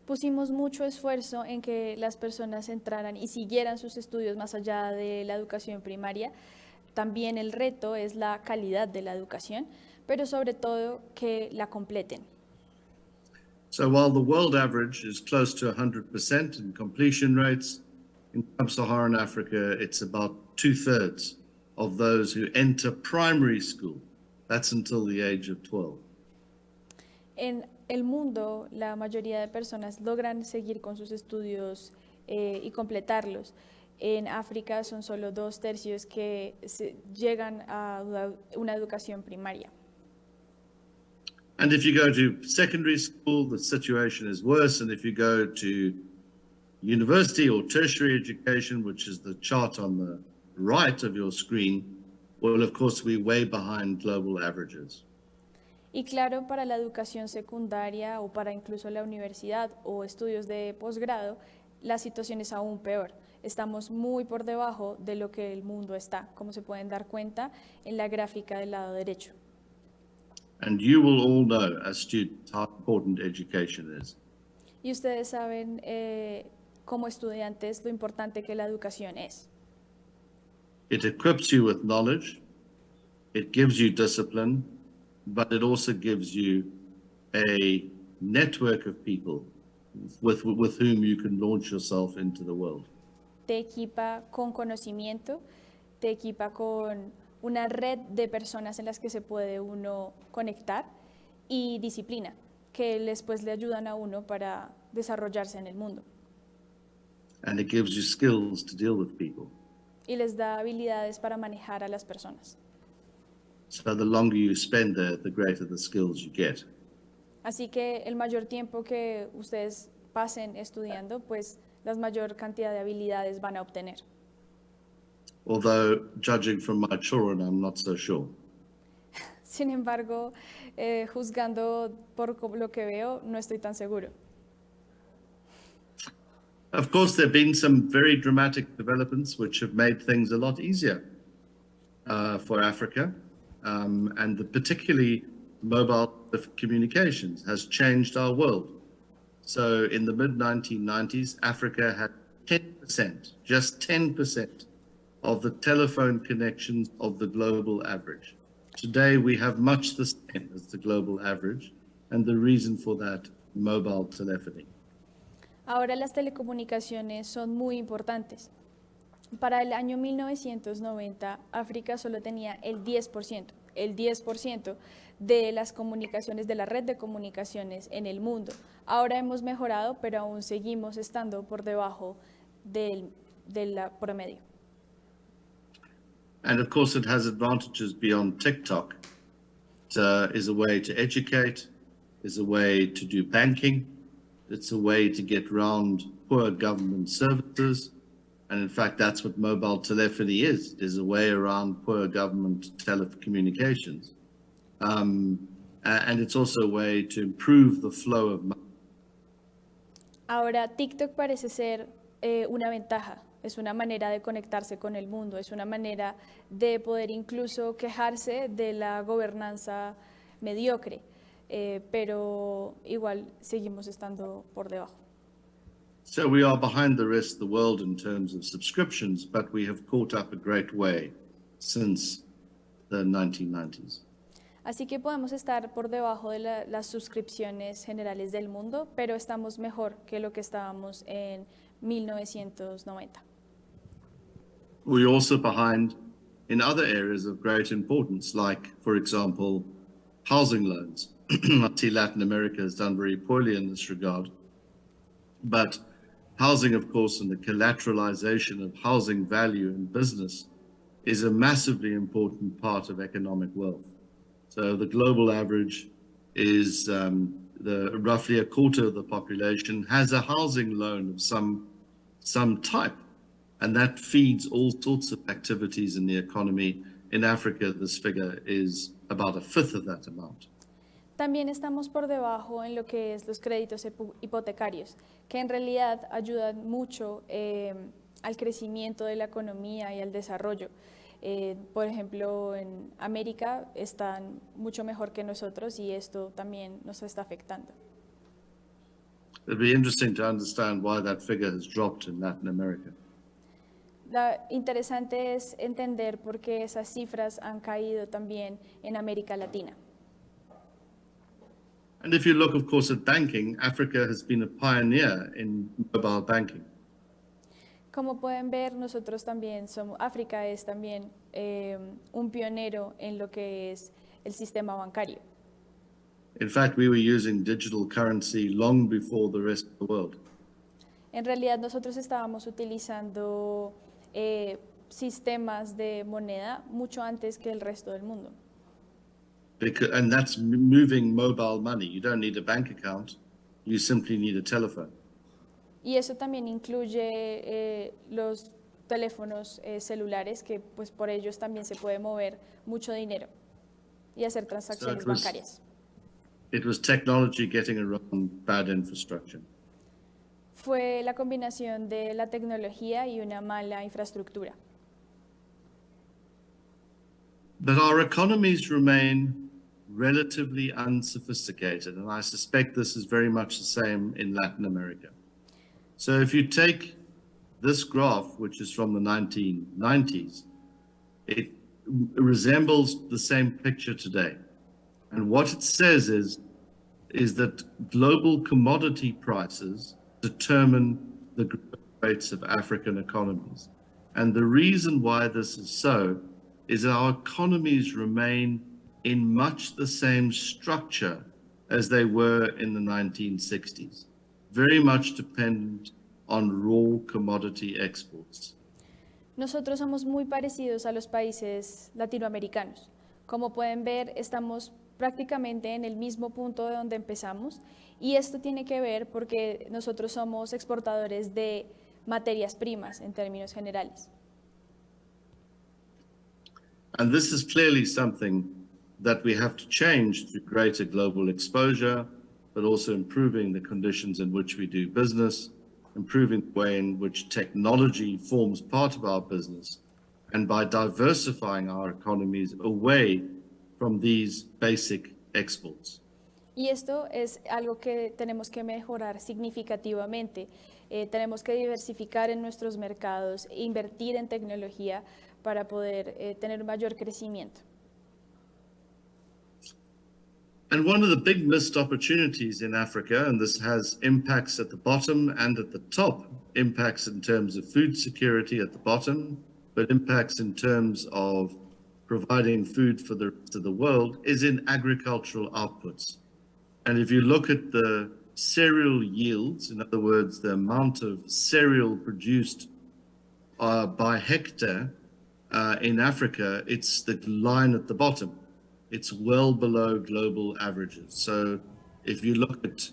Pusimos mucho esfuerzo en que las personas entraran y siguieran sus estudios más allá de la educación primaria. También el reto es la calidad de la educación, pero sobre todo que la completen. So while the world average is close to 100% in completion rates, in sub-Saharan Africa, it's about 2/3 of those who enter primary school. That's until the age of 12. En el mundo, la mayoría de personas logran seguir con sus estudios y completarlos. En África son solo 2/3 que llegan a una educación primaria. And if you go to secondary school, the situation is worse. And if you go to university or tertiary education, which is the chart on the right of your screen, well, of course, we're way behind global averages. Y claro, para la educación secundaria o para incluso la universidad o estudios de posgrado, la situación es aún peor. Estamos muy por debajo de lo que el mundo está, como se pueden dar cuenta en la gráfica del lado derecho. And you will all know as students how important education is. Y ustedes saben como estudiantes lo importante que la educación es. It equips you with knowledge, it gives you discipline, but it also gives you a network of people with whom you can launch yourself into the world. Te equipa con conocimiento, te equipa con una red de personas en las que se puede uno conectar y disciplina, que después le ayudan a uno para desarrollarse en el mundo. And it gives you skills to deal with people. Y les da habilidades para manejar a las personas. So the longer you spend there, the greater the skills you get. Así que el mayor tiempo que ustedes pasen estudiando, pues la mayor cantidad de habilidades van a obtener. Although, judging from my children, I'm not so sure. Sin embargo, juzgando por lo que veo, no estoy tan seguro. Of course, there have been some very dramatic developments which have made things a lot easier for Africa. And particularly mobile communications has changed our world. So in the mid-1990s, Africa had 10%, just 10% of the telephone connections of the global average. Today, we have much the same as the global average, and the reason for that, mobile telephony. Ahora las telecomunicaciones son muy importantes. Para el año 1990, África solo tenía el 10% de las comunicaciones, de la red de comunicaciones en el mundo. Ahora hemos mejorado, pero aún seguimos estando por debajo del promedio. And of course, it has advantages beyond TikTok. It is a way to educate, is a way to do banking, it's a way to get around poor government services. And in fact, that's what mobile telephony is a way around poor government telecommunications. And it's also a way to improve the flow of money. Ahora, TikTok parece ser una ventaja, es una manera de conectarse con el mundo, es una manera de poder incluso quejarse de la gobernanza mediocre, pero igual seguimos estando por debajo. So we are behind the rest of the world in terms of subscriptions, but we have caught up a great way since the 1990s. Así que podemos estar por debajo de las suscripciones generales del mundo, pero estamos mejor que lo que estábamos en 1990. We're also behind in other areas of great importance, like, for example, housing loans. I see Latin America has done very poorly in this regard, but housing, of course, and the collateralization of housing value in business is a massively important part of economic wealth. So the global average is roughly a quarter of the population has a housing loan of some type, and that feeds all sorts of activities in the economy. In Africa, this figure is about a fifth of that amount. También estamos por debajo en lo que es los créditos hipotecarios, que en realidad ayudan mucho al crecimiento de la economía y al desarrollo. Por ejemplo, en América están mucho mejor que nosotros y esto también nos está afectando. It'd be interesting to understand why that figure has dropped in Latin America. Interesante es entender por qué esas cifras han caído también en América Latina. And if you look, of course, at banking, Africa has been a pioneer in mobile banking. Como pueden ver, nosotros también somos, África es también un pionero en lo que es el sistema bancario. In fact, we were using digital currency long before the rest of the world. En realidad nosotros estábamos utilizando sistemas de moneda mucho antes que el resto del mundo. And that's moving mobile money. You don't need a bank account. You simply need a telephone. Y eso también incluye los teléfonos celulares, que pues por ellos también se puede mover mucho dinero y hacer transacciones bancarias. It was technology getting around bad infrastructure. Fue la combinación de la tecnología y una mala infraestructura. But our economies remain relatively unsophisticated, and I suspect this is very much the same in Latin America. So if you take this graph, which is from the 1990s, it resembles the same picture today. And what it says is that global commodity prices determine the growth rates of African economies. And the reason why this is so is that our economies remain in much the same structure as they were in the 1960s, very much dependent on raw commodity exports. Nosotros somos muy parecidos a los países latinoamericanos. Como pueden ver, estamos prácticamente en el mismo punto de donde empezamos, y esto tiene que ver porque nosotros somos exportadores de materias primas en términos generales. And this is clearly something that we have to change through greater global exposure, but also improving the conditions in which we do business, improving the way in which technology forms part of our business, and by diversifying our economies away from these basic exports. Y esto es algo que tenemos que mejorar significativamente. Tenemos que diversificar en nuestros mercados e invertir en tecnología para poder tener mayor crecimiento. And one of the big missed opportunities in Africa, and this has impacts at the bottom and at the top, impacts in terms of food security at the bottom, but impacts in terms of providing food for the rest of the world, is in agricultural outputs. And if you look at the cereal yields, in other words, the amount of cereal produced by hectare in Africa, it's the line at the bottom. It's well below global averages. So if you look at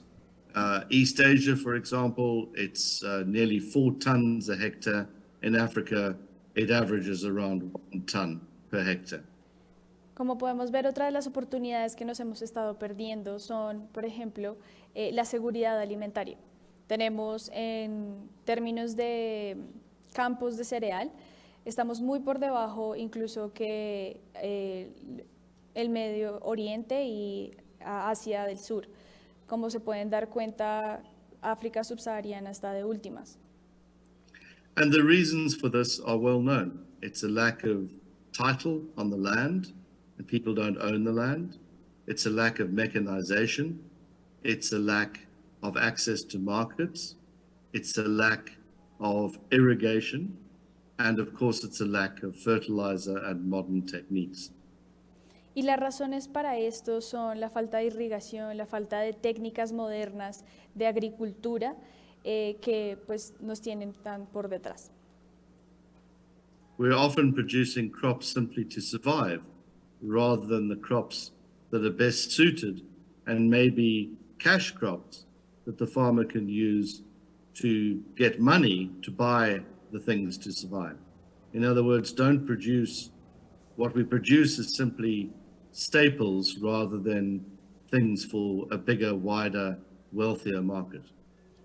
East Asia, for example, it's nearly 4 tons a hectare. In Africa, it averages around 1 ton per hectare. Como podemos ver, otra de las oportunidades que nos hemos estado perdiendo son, por ejemplo, la seguridad alimentaria. Tenemos en términos de campos de cereal, estamos muy por debajo incluso que el Medio Oriente y Asia del Sur. Como se pueden dar cuenta, África subsahariana está de últimas. And the reasons for this are well known. It's a lack of title on the land, and people don't own the land. It's a lack of mechanization. It's a lack of access to markets. It's a lack of irrigation. And of course, it's a lack of fertilizer and modern techniques. Y las razones para esto son la falta de irrigación, la falta de técnicas modernas de agricultura que pues nos tienen tan por detrás. We're often producing crops simply to survive, rather than the crops that are best suited and maybe cash crops that the farmer can use to get money to buy the things to survive. In other words, don't produce, what we produce is simply staples rather than things for a bigger, wider, wealthier market.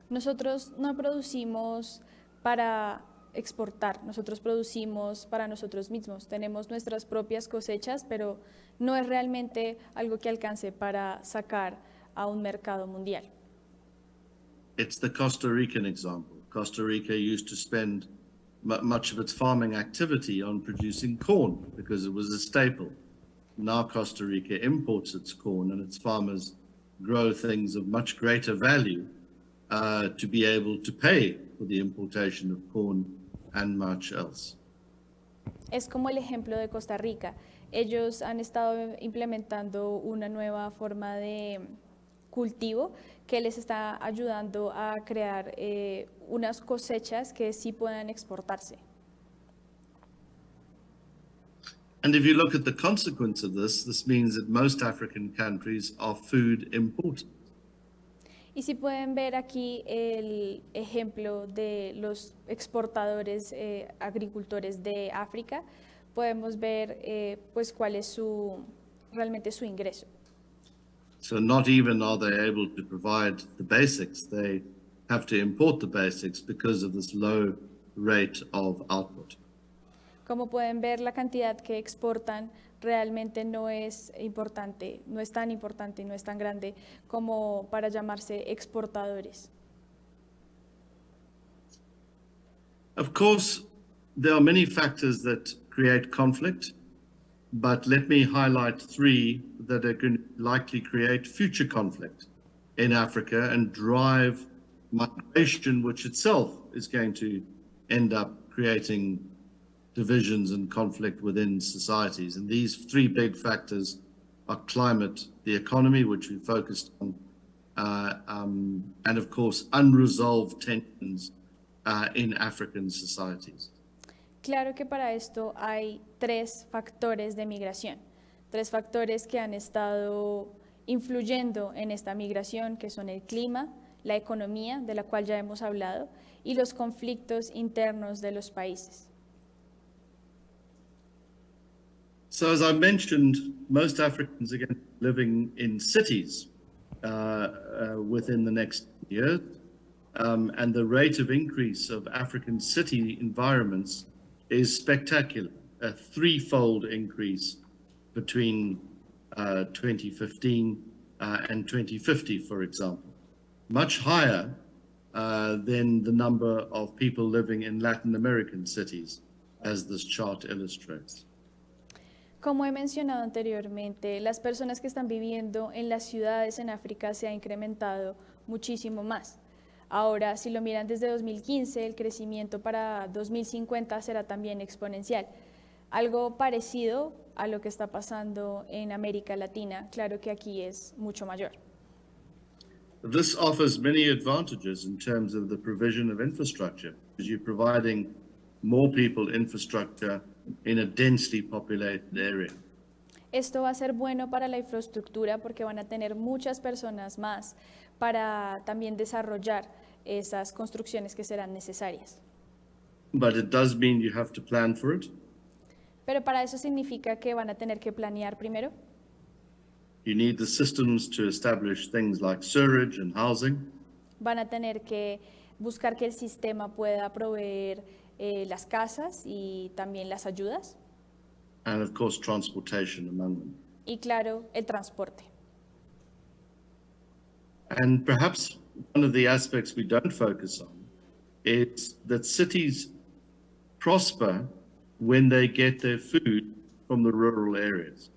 Nosotros no producimos para exportar, nosotros producimos para nosotros mismos. Tenemos nuestras propias cosechas, pero no es realmente algo que alcance para sacar a un mercado mundial. It's the Costa Rican example. Costa Rica used to spend much of its farming activity on producing corn because it was a staple. Now Costa Rica imports its corn and its farmers grow things of much greater value to be able to pay for the importation of corn and much else. Es como el ejemplo de Costa Rica. Ellos han estado implementando una nueva forma de cultivo que les está ayudando a crear unas cosechas que sí puedan exportarse. And if you look at the consequence of this means that most African countries are food importers. Y si pueden ver aquí el ejemplo de los exportadores agricultores de África, podemos ver pues cuál es realmente su ingreso. So not even are they able to provide the basics, they have to import the basics because of this low rate of output. Como pueden ver, la cantidad que exportan realmente no es importante, no es tan importante y no es tan grande como para llamarse exportadores. Of course, there are many factors that create conflict, but let me highlight three that are going to likely create future conflict in Africa and drive migration, which itself is going to end up creating divisions and conflict within societies. And these three big factors are climate, the economy, which we focused on, and of course, unresolved tensions in African societies. Claro que para esto hay tres factores de migración, tres factores que han estado influyendo en esta migración, que son el clima, la economía, de la cual ya hemos hablado, y los conflictos internos de los países. So as I mentioned, most Africans are going to be living in cities within the next year, and the rate of increase of African city environments is spectacular, a threefold increase between 2015 and 2050, for example, much higher than the number of people living in Latin American cities, as this chart illustrates. Como he mencionado anteriormente, las personas que están viviendo en las ciudades en África se ha incrementado muchísimo más. Ahora, si lo miran desde 2015, el crecimiento para 2050 será también exponencial. Algo parecido a lo que está pasando en América Latina, claro que aquí es mucho mayor. This offers many advantages in terms of the provision of infrastructure, because you're providing more people infrastructure in a densely populated area. Esto va a ser bueno para la infraestructura porque van a tener muchas personas más para también desarrollar esas construcciones que serán necesarias. But it does mean you have to plan for it. Pero para eso significa que van a tener que planear primero. You need the systems to establish things like sewerage and housing. Van a tener que buscar que el sistema pueda proveer las casas y también las ayudas. And of course, transportation among them. Y claro, el transporte. And perhaps one of the aspects we don't focus on is that cities prosper when they get their food from the rural areas.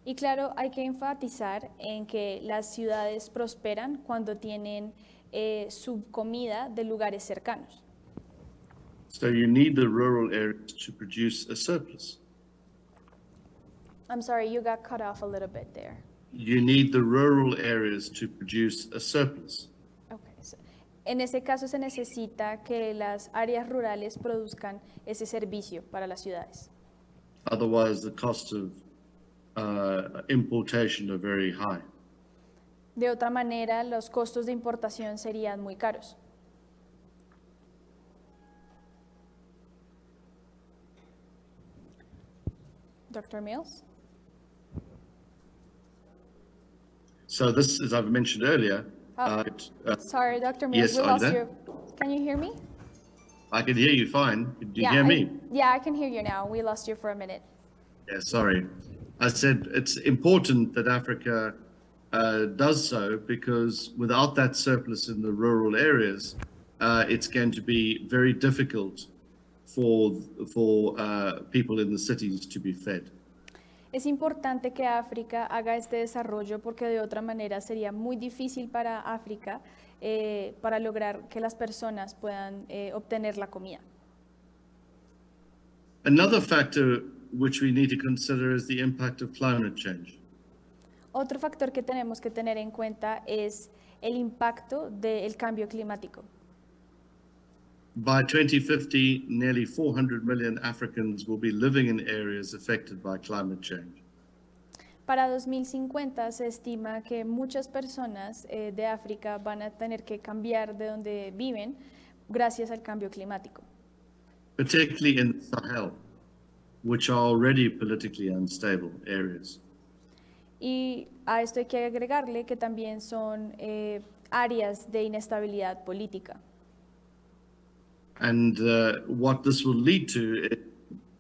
Y claro, hay que enfatizar en que las ciudades prosperan cuando tienen su comida de lugares cercanos. So you need the rural areas to produce a surplus. I'm sorry, you got cut off a little bit there. You need the rural areas to produce a surplus. Okay, so, en ese caso se necesita que las áreas rurales produzcan ese servicio para las ciudades. Otherwise, the costs of importation are very high. De otra manera, los costos de importación serían muy caros. Dr. Mills? So this, as I've mentioned earlier, Sorry, Dr. Mills, yes, we are you lost there? you. Can you hear me? I can hear you fine. Do you Yeah, hear me? Yeah, I can hear you now. We lost you for a minute. Yeah, sorry. I said it's important that Africa does so, because without that surplus in the rural areas, it's going to be very difficult for people in the cities to be fed. Es importante que África haga este desarrollo porque de otra manera sería muy difícil para África para lograr que las personas puedan obtener la comida. Another factor which we need to consider is the impact of climate change. Otro factor que tenemos que tener en cuenta es el impacto del cambio climático. By 2050, nearly 400 million Africans will be living in areas affected by climate change. Para 2050 se estima que muchas personas de África van a tener que cambiar de donde viven gracias al cambio climático. Particularly in the Sahel, which are already politically unstable areas. Y a esto hay que agregarle que también son áreas de inestabilidad política. And what this will lead to is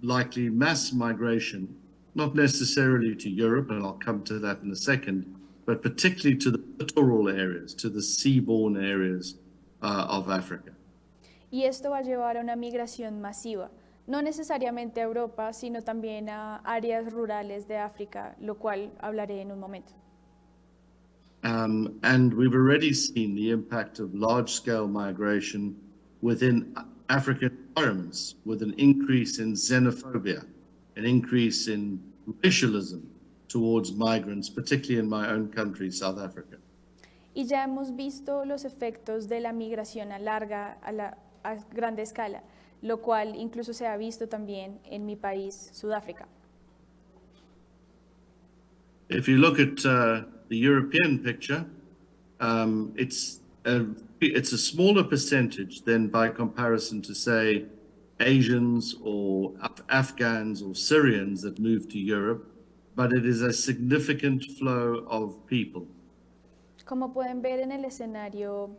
likely mass migration, not necessarily to Europe, and I'll come to that in a second, but particularly to the littoral areas, to the seaborne areas of Africa. Y esto va a llevar a una migración masiva, no necesariamente a Europa, sino también a áreas rurales de África, lo cual hablaré en un momento. And we've already seen the impact of large-scale migration within African environments, with an increase in xenophobia, an increase in racialism towards migrants, particularly in my own country, South Africa. Y ya hemos visto los efectos de la migración a grande escala, lo cual incluso se ha visto también en mi país, Sudáfrica. If you look at the European picture, it's a smaller percentage than by comparison to, say, Asians or Afghans or Syrians that move to Europe, but it is a significant flow of people. Como pueden ver en el escenario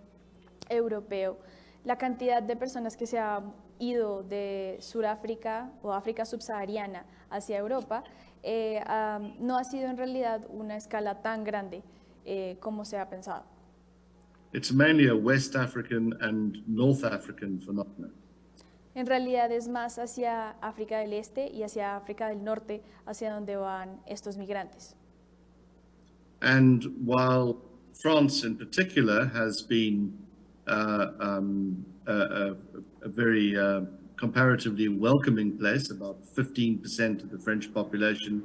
europeo, la cantidad de personas que se ha ido de Sudáfrica o África subsahariana hacia Europa no ha sido en realidad una escala tan grande como se ha pensado. It's mainly a West African and North African phenomenon. En realidad es más hacia África del Este y hacia África del Norte, hacia donde van estos migrantes. And while France in particular has been a very comparatively welcoming place, about 15% of the French population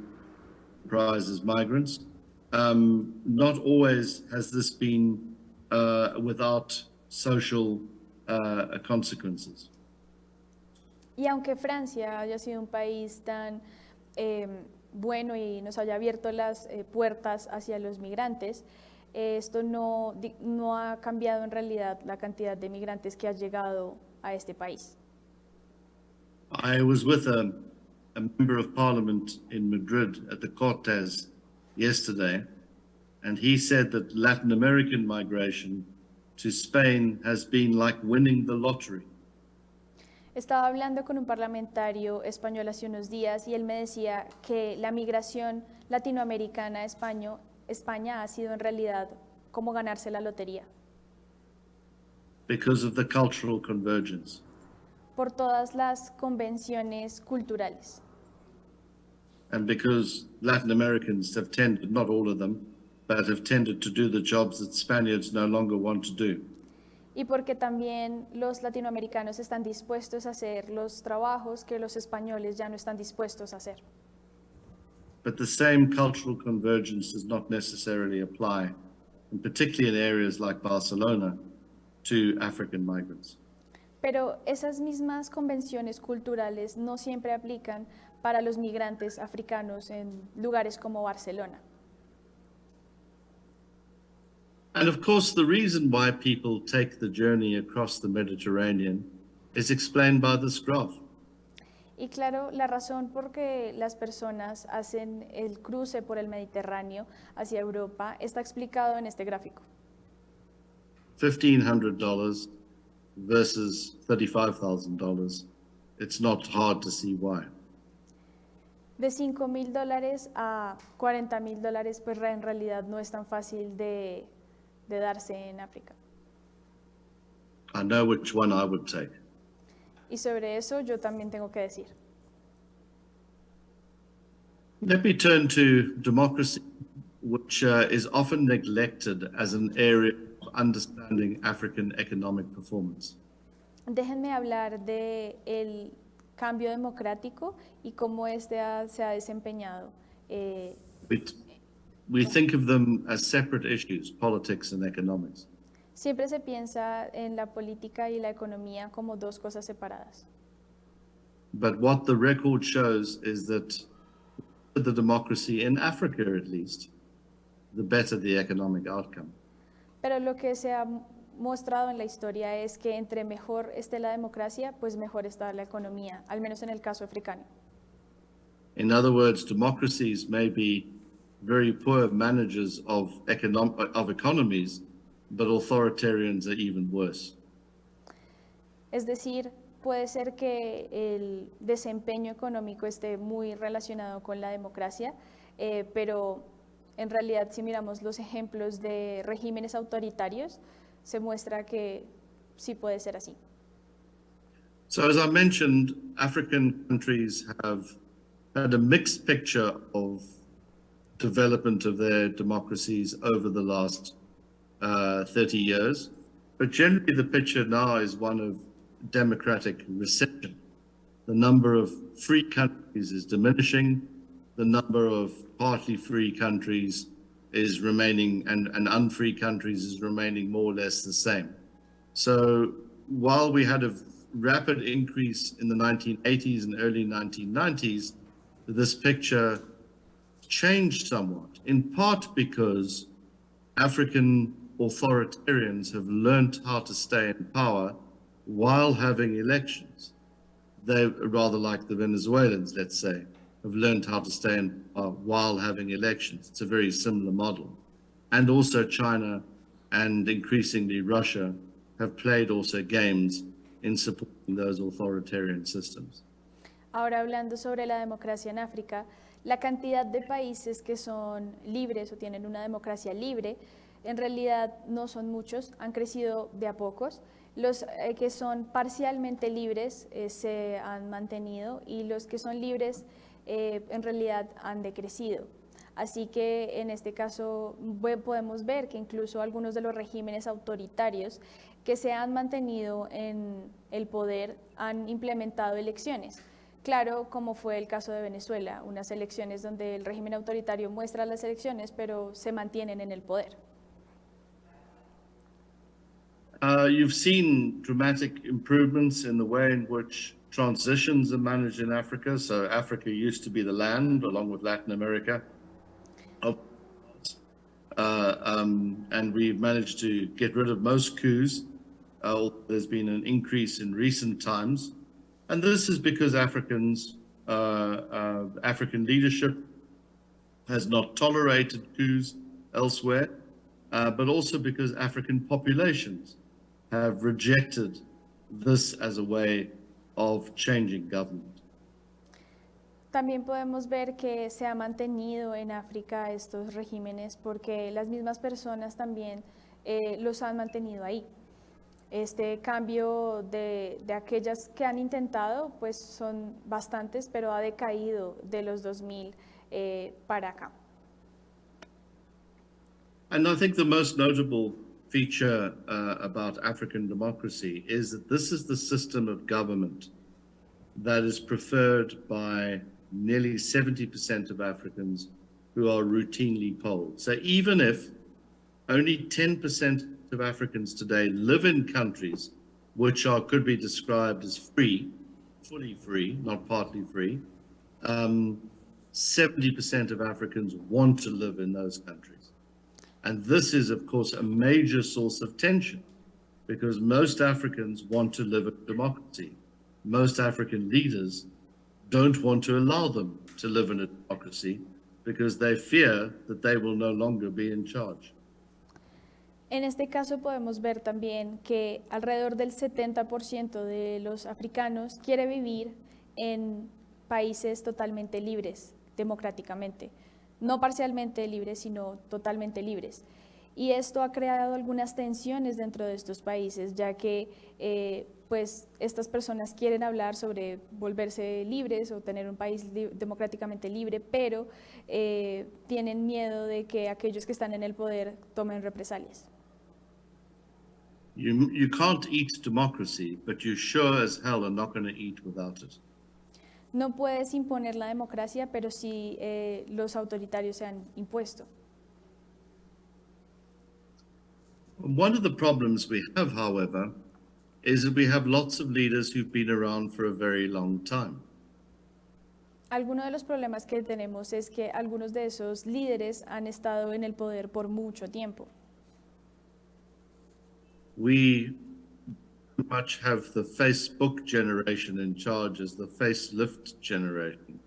comprises migrants, not always has this been without social consequences. Y aunque Francia haya sido un país tan bueno y nos haya abierto las puertas hacia los migrantes, esto no ha cambiado en realidad la cantidad de migrantes que ha llegado a este país. I was with a member of parliament in Madrid at the Cortes yesterday, and he said that Latin American migration to Spain has been like winning the lottery. Estaba hablando con un parlamentario español hace unos días y él me decía que la migración latinoamericana a España ha sido en realidad como ganarse la lotería. Because of the cultural convergence. Por todas las convenciones culturales. And because Latin Americans have tended, not all of them, but have tended to do the jobs that Spaniards no longer want to do. Y porque también los latinoamericanos están dispuestos a hacer los trabajos que los españoles ya no están dispuestos a hacer. But the same cultural convergence does not necessarily apply, and particularly in areas like Barcelona, to African migrants. Pero esas mismas convenciones culturales no siempre aplican para los migrantes africanos en lugares como Barcelona. And of course, the reason why people take the journey across the Mediterranean is explained by this graph. Y claro, la razón por que las personas hacen el cruce por el Mediterráneo hacia Europa está explicado en este gráfico. $1,500 versus $35,000. It's not hard to see why. De $5,000 a $40,000, pues en realidad no es tan fácil de darse en África. I know which one I would take. Y sobre eso yo también tengo que decir. Let me turn to democracy, which is often neglected as an area of understanding African economic performance. Déjenme hablar de el cambio democrático y cómo se ha desempeñado. We think of them as separate issues, politics and economics. Siempre se piensa en la política y la economía como dos cosas separadas. But what the record shows is that the democracy in Africa, at least, the better the economic outcome. Pero lo que se ha mostrado en la historia es que entre mejor esté la democracia, pues mejor está la economía, al menos en el caso africano. In other words, democracies may be very poor managers of economies, but authoritarians are even worse. Es decir, puede ser que el desempeño económico esté muy relacionado con la democracia, pero en realidad si miramos los ejemplos de regímenes autoritarios, se muestra que sí puede ser así. So as I mentioned, African countries have had a mixed picture of development of their democracies over the last 30 years. But generally the picture now is one of democratic recession. The number of free countries is diminishing. The number of partly free countries is remaining, and unfree countries is remaining more or less the same. So while we had a rapid increase in the 1980s and early 1990s, this picture changed somewhat, in part because African authoritarians have learned how to stay in power while having elections. They, rather like the Venezuelans, let's say, have learned how to stay in power while having elections. It's a very similar model. And also China and increasingly Russia have played also games in supporting those authoritarian systems. Ahora hablando sobre la democracia en África, la cantidad de países que son libres o tienen una democracia libre, en realidad no son muchos, han crecido de a pocos. Los que son parcialmente libres se han mantenido y los que son libres en realidad han decrecido. Así que en este caso podemos ver que incluso algunos de los regímenes autoritarios que se han mantenido en el poder han implementado elecciones. Claro, como fue el caso de Venezuela, unas elecciones donde el régimen autoritario muestra las elecciones, pero se mantienen en el poder. You've seen dramatic improvements in the way in which transitions are managed in Africa. So Africa used to be the land, along with Latin America. And we've managed to get rid of most coups. There's been an increase in recent times. And this is because African leadership has not tolerated coups elsewhere, but also because African populations have rejected this as a way of changing government. También podemos ver que se ha mantenido en África estos regímenes porque las mismas personas también los han mantenido ahí. Este cambio de aquellas que han intentado, pues son bastantes, pero ha decaído de los 2000 para acá. And I think the most notable feature about African democracy is that this is the system of government that is preferred by nearly 70% of Africans who are routinely polled. So even if only 10% of Africans today live in countries which could be described as free, fully free, not partly free, 70% of Africans want to live in those countries. And this is, of course, a major source of tension because most Africans want to live in democracy. Most African leaders don't want to allow them to live in a democracy because they fear that they will no longer be in charge. En este caso podemos ver también que alrededor del 70% de los africanos quiere vivir en países totalmente libres, democráticamente. No parcialmente libres, sino totalmente libres. Y esto ha creado algunas tensiones dentro de estos países, ya que pues estas personas quieren hablar sobre volverse libres o tener un país democráticamente libre, pero tienen miedo de que aquellos que están en el poder tomen represalias. You can't eat democracy, but you sure as hell are not going to eat without it. No puedes imponer la democracia, pero sí los autoritarios se han impuesto. One of the problems we have, however, is that we have lots of leaders who've been around for a very long time. Alguno de los problemas que tenemos es que algunos de esos líderes han estado en el poder por mucho tiempo. We much have the Facebook generation in charge as the facelift generation.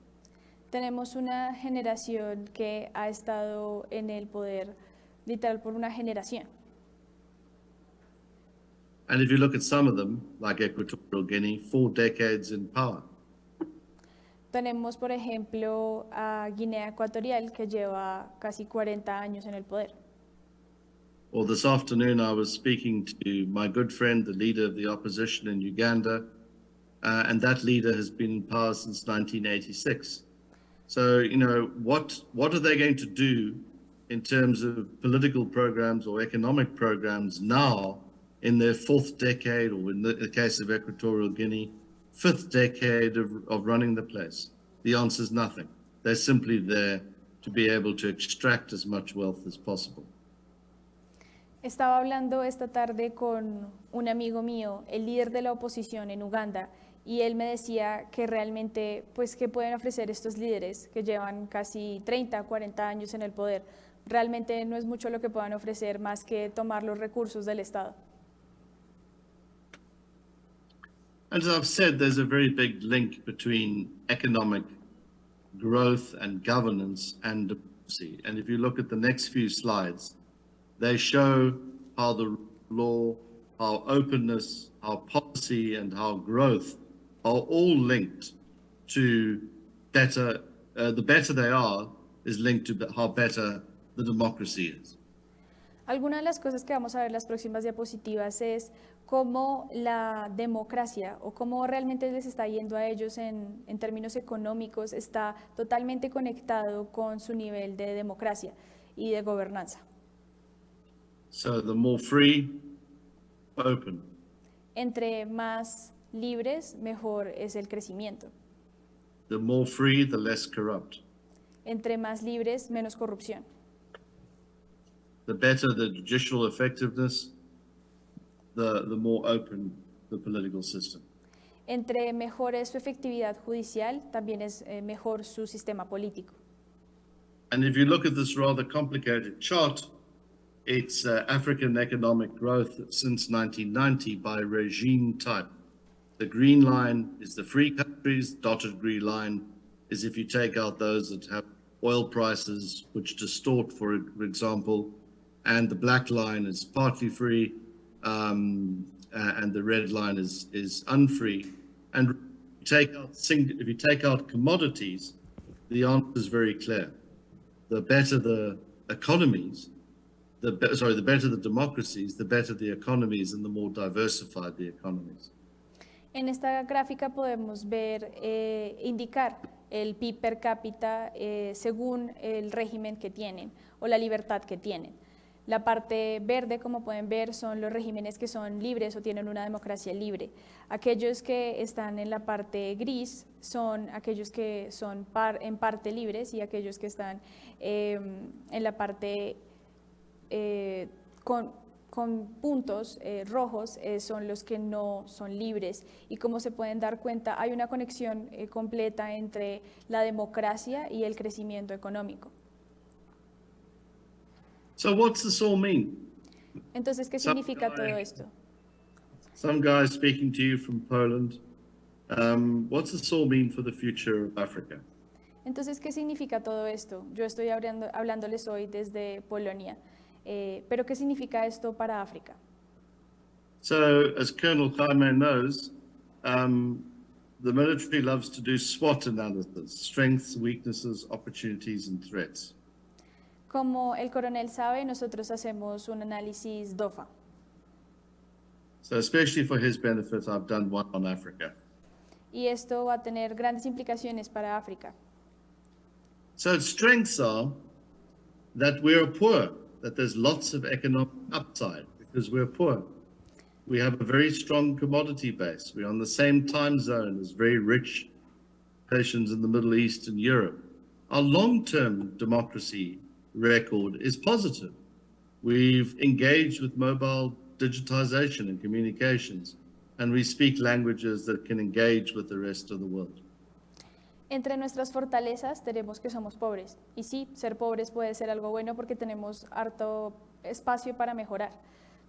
Tenemos una generación que ha estado en el poder literal por una generación. And if you look at some of them, like Equatorial Guinea, 4 decades in power. Tenemos, por ejemplo, a Guinea Ecuatorial, que lleva casi 40 años en el poder. Or this afternoon, I was speaking to my good friend, the leader of the opposition in Uganda, and that leader has been in power since 1986. So, you know, what are they going to do in terms of political programs or economic programs now in their 4th decade, or in the case of Equatorial Guinea, 5th decade of running the place? The answer is nothing. They're simply there to be able to extract as much wealth as possible. Estaba hablando esta tarde con un amigo mío, el líder de la oposición en Uganda, y él me decía que realmente, pues, ¿qué pueden ofrecer estos líderes que llevan casi 30, 40 años en el poder? Realmente no es mucho lo que puedan ofrecer más que tomar los recursos del Estado. As I've said, there's a very big link between economic growth and governance and democracy. And if you look at the next few slides, they show how the law, how openness, how policy, and how growth are all linked to better, the better they are is linked to how better the democracy is. Alguna de las cosas que vamos a ver en las próximas diapositivas es cómo la democracia o cómo realmente les está yendo a ellos en términos económicos está totalmente conectado con su nivel de democracia y de gobernanza. So the more free, open. Entre más libres, mejor es el crecimiento. The more free, the less corrupt. Entre más libres, menos corrupción. The better the judicial effectiveness, the more open the political system. Entre mejor es su efectividad judicial, también es mejor su sistema político. And if you look at this rather complicated chart, it's African economic growth since 1990 by regime type. The green line is the free countries, dotted green line is if you take out those that have oil prices which distort, for example, and the black line is partly free, and the red line is unfree. And if you take out commodities, the answer is very clear. The better the economies, the better the democracies, the better the economies and the more diversified the economies. En esta gráfica podemos ver, indicar el PIB per cápita según el régimen que tienen o la libertad que tienen. La parte verde, como pueden ver, son los regímenes que son libres o tienen una democracia libre. Aquellos que están en la parte gris son aquellos que son en parte libres y aquellos que están en la parte con puntos rojos son los que no son libres. Y como se pueden dar cuenta, hay una conexión completa entre la democracia y el crecimiento económico. So what's this all mean? Entonces, ¿qué significa todo esto? Some guy speaking to you from Poland. What's this all mean for the future of Africa? Entonces, ¿qué significa todo esto? Yo estoy hablándoles hoy desde Polonia, pero ¿qué significa esto para África? So, as Colonel Jaime knows, the military loves to do SWOT analysis, strengths, weaknesses, opportunities, and threats. Como el coronel sabe, nosotros hacemos un análisis DOFA. So, especially for his benefit, I've done one on Africa. Y esto va a tener grandes implicaciones para África. So, its strengths are that we're poor, that there's lots of economic upside because we're poor. We have a very strong commodity base. We're on the same time zone as very rich nations in the Middle East and Europe. Our long-term democracy record is positive. We've engaged with mobile digitization and communications, and we speak languages that can engage with the rest of the world. Entre nuestras fortalezas tenemos que somos pobres. Y sí, ser pobres puede ser algo bueno porque tenemos harto espacio para mejorar.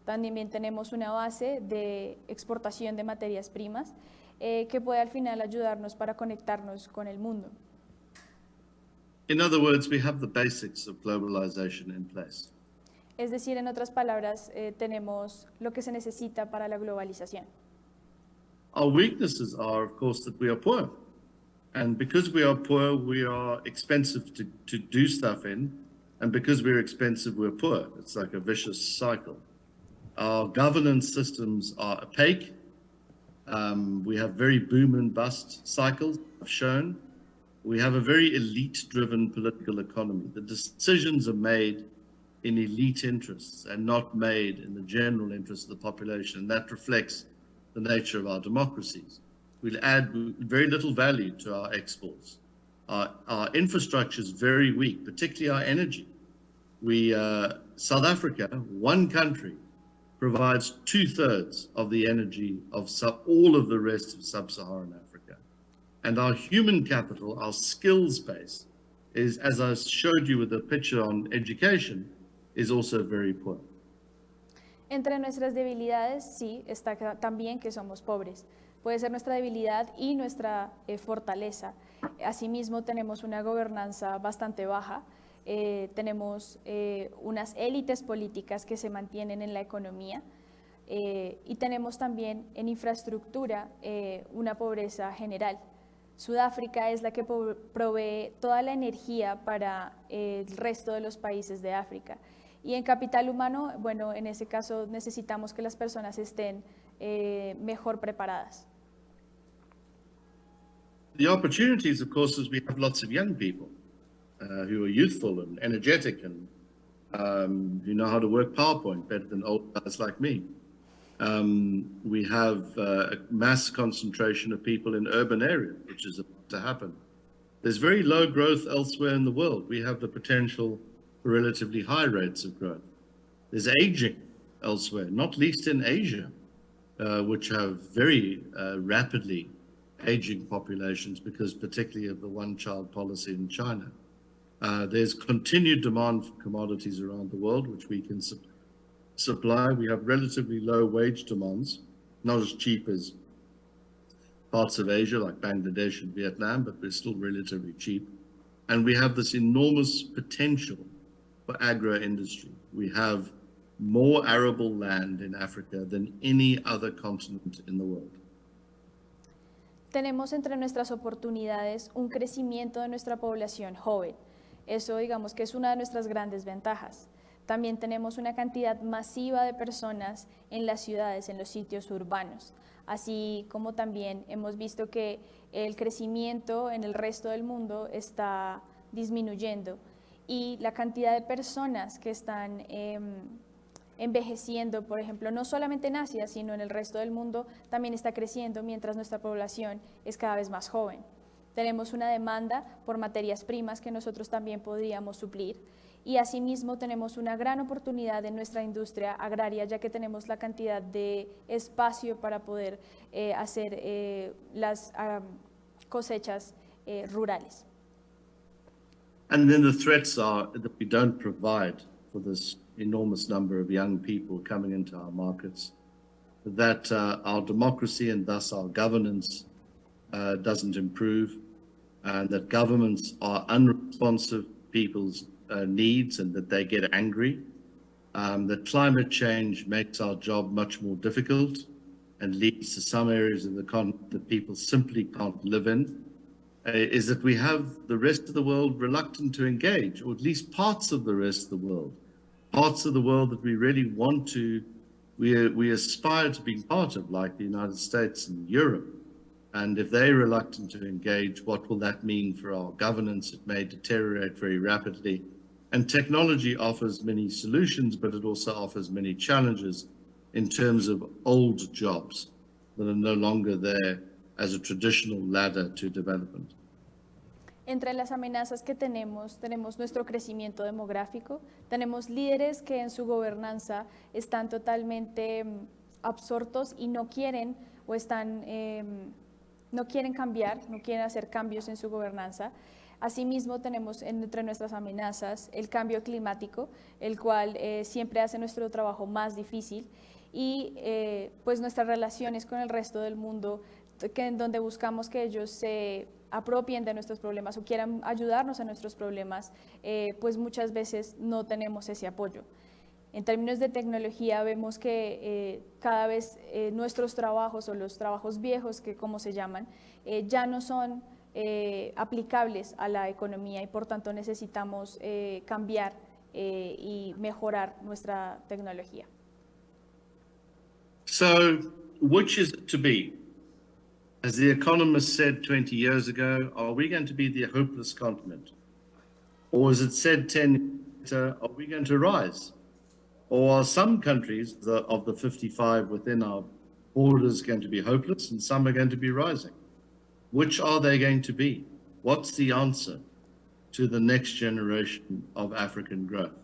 También tenemos una base de exportación de materias primas que puede al final ayudarnos para conectarnos con el mundo. In other words, we have the basics of globalization in place. Es decir, en otras palabras, tenemos lo que se necesita para la globalización. Our weaknesses are, of course, that we are poor. And because we are poor, we are expensive to do stuff in. And because we're expensive, we're poor. It's like a vicious cycle. Our governance systems are opaque. We have very boom and bust cycles, I've shown. We have a very elite-driven political economy. The decisions are made in elite interests and not made in the general interest of the population. And that reflects the nature of our democracies. We'll add very little value to our exports. Our infrastructure is very weak, particularly our energy. South Africa, one country, provides 2/3 of the energy of all of the rest of sub-Saharan Africa. And our human capital, our skills base, is, as I showed you with the picture on education, is also very poor. Entre nuestras debilidades, sí, está también que somos pobres. Puede ser nuestra debilidad y nuestra fortaleza. Asimismo, tenemos una gobernanza bastante baja. Tenemos unas élites políticas que se mantienen en la economía y tenemos también en infraestructura una pobreza general. Sudáfrica es la que provee toda la energía para el resto de los países de África. Y en capital humano, bueno, en ese caso necesitamos que las personas estén mejor preparadas. The opportunities, of course, is we have lots of young people who are youthful and energetic and who know how to work PowerPoint better than old guys like me. We have a mass concentration of people in urban areas, which is about to happen. There's very low growth elsewhere in the world. We have the potential for relatively high rates of growth. There's aging elsewhere, not least in Asia, which have very rapidly aging populations because particularly of the one-child policy in China. There's continued demand for commodities around the world, which we can supply. We have relatively low wage demands, not as cheap as parts of Asia like Bangladesh and Vietnam, but we're still relatively cheap. And we have this enormous potential for agro-industry. We have more arable land in Africa than any other continent in the world. Tenemos entre nuestras oportunidades un crecimiento de nuestra población joven. Eso digamos que es una de nuestras grandes ventajas. También tenemos una cantidad masiva de personas en las ciudades, en los sitios urbanos. Así como también hemos visto que el crecimiento en el resto del mundo está disminuyendo y la cantidad de personas que están envejeciendo, por ejemplo, no solamente en Asia, sino en el resto del mundo, también está creciendo mientras nuestra población es cada vez más joven. Tenemos una demanda por materias primas que nosotros también podríamos suplir y asimismo tenemos una gran oportunidad en nuestra industria agraria ya que tenemos la cantidad de espacio para poder hacer las cosechas rurales. And then the threats are that we don't provide for this enormous number of young people coming into our markets, that our democracy and thus our governance doesn't improve, and that governments are unresponsive to people's needs and that they get angry, that climate change makes our job much more difficult and leads to some areas of the continent that people simply can't live in, is that we have the rest of the world reluctant to engage, or at least parts of the rest of the world that we really want to, we aspire to be part of, like the United States and Europe. And if they're reluctant to engage, what will that mean for our governance? It may deteriorate very rapidly. And technology offers many solutions, but it also offers many challenges in terms of old jobs that are no longer there as a traditional ladder to development. Entre las amenazas que tenemos nuestro crecimiento demográfico, tenemos líderes que en su gobernanza están totalmente absortos y no quieren o están, no quieren cambiar, no quieren hacer cambios en su gobernanza. Asimismo, tenemos entre nuestras amenazas el cambio climático, el cual siempre hace nuestro trabajo más difícil, y pues nuestras relaciones con el resto del mundo, en donde buscamos que ellos se apropien de nuestros problemas o quieran ayudarnos a nuestros problemas, pues muchas veces no tenemos ese apoyo. En términos de tecnología vemos que cada vez nuestros trabajos o los trabajos viejos, que como se llaman, ya no son aplicables a la economía y por tanto necesitamos cambiar y mejorar nuestra tecnología. So, which is it to be? As the economist said 20 years ago, are we going to be the hopeless continent? Or as it said 10 years later, are we going to rise? Or are some countries of the 55 within our borders going to be hopeless and some are going to be rising? Which are they going to be? What's the answer to the next generation of African growth?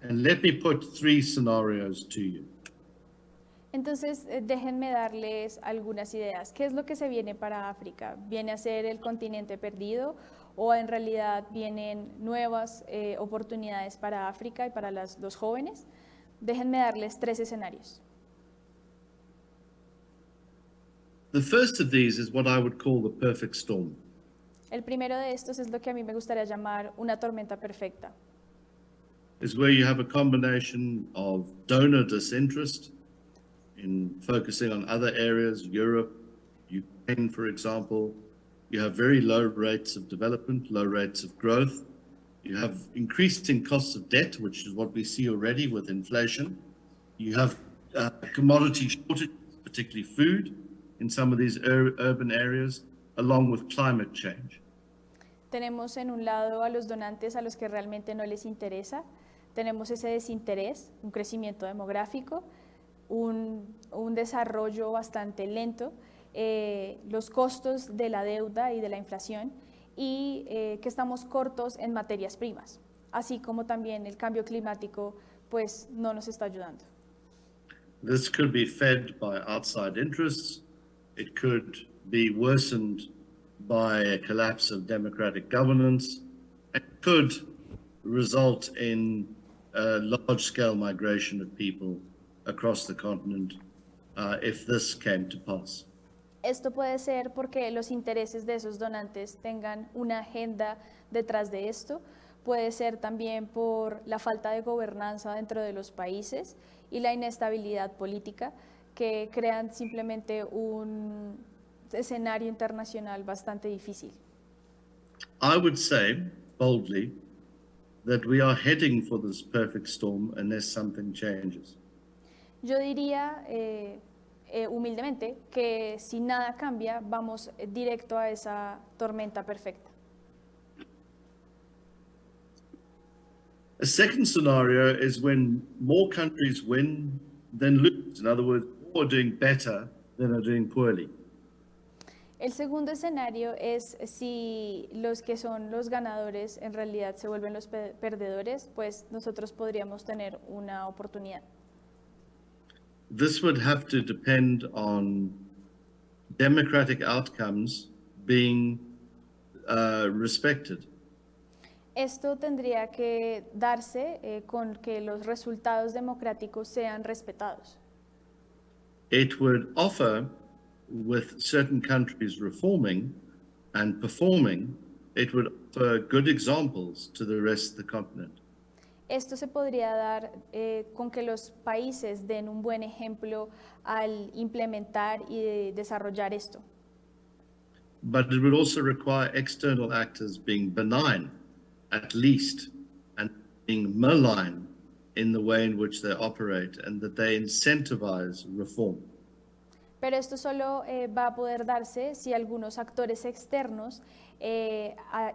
And let me put 3 scenarios to you. Entonces, déjenme darles algunas ideas. ¿Qué es lo que se viene para África? ¿Viene a ser el continente perdido o en realidad vienen nuevas oportunidades para África y para los jóvenes? Déjenme darles 3 escenarios. The first of these is what I would call the perfect storm. El primero de estos es lo que a mí me gustaría llamar una tormenta perfecta. Is where you have a combination of donor disinterest in focusing on other areas, Europe, Ukraine, for example. You have very low rates of development, low rates of growth. You have increasing costs of debt, which is what we see already with inflation. You have commodity shortages, particularly food, in some of these urban areas, along with climate change. Tenemos en un lado a los donantes a los que realmente no les interesa. Tenemos ese desinterés, un crecimiento demográfico, un desarrollo bastante lento, los costos de la deuda y de la inflación, y que estamos cortos en materias primas, así como también el cambio climático pues no nos está ayudando. This could be fed by outside interests. It could be worsened by a collapse of democratic governance. It could result in a large-scale migration of people across the continent if this came to pass. Esto puede ser porque los intereses de esos donantes tengan una agenda detrás de esto. Puede ser también por la falta de gobernanza dentro de los países y la inestabilidad política, que crean simplemente un escenario internacional bastante difícil. I would say, boldly, that we are heading for this perfect storm unless something changes. Yo diría humildemente que si nada cambia, vamos directo a esa tormenta perfecta. A second scenario is when more countries win than lose. In other words, more are doing better than are doing poorly. El segundo escenario es si los que son los ganadores en realidad se vuelven los perdedores, pues nosotros podríamos tener una oportunidad. This would have to depend on democratic outcomes being respected. Esto tendría que darse con que los resultados democráticos sean respetados. It would offer, with certain countries reforming and performing, it would offer good examples to the rest of the continent. Esto se podría dar con que los países den un buen ejemplo al implementar y desarrollar esto. But it would also require external actors being benign, at least, and being malign in the way in which they operate, and that they incentivize reform. Pero esto solo va a poder darse si algunos actores externos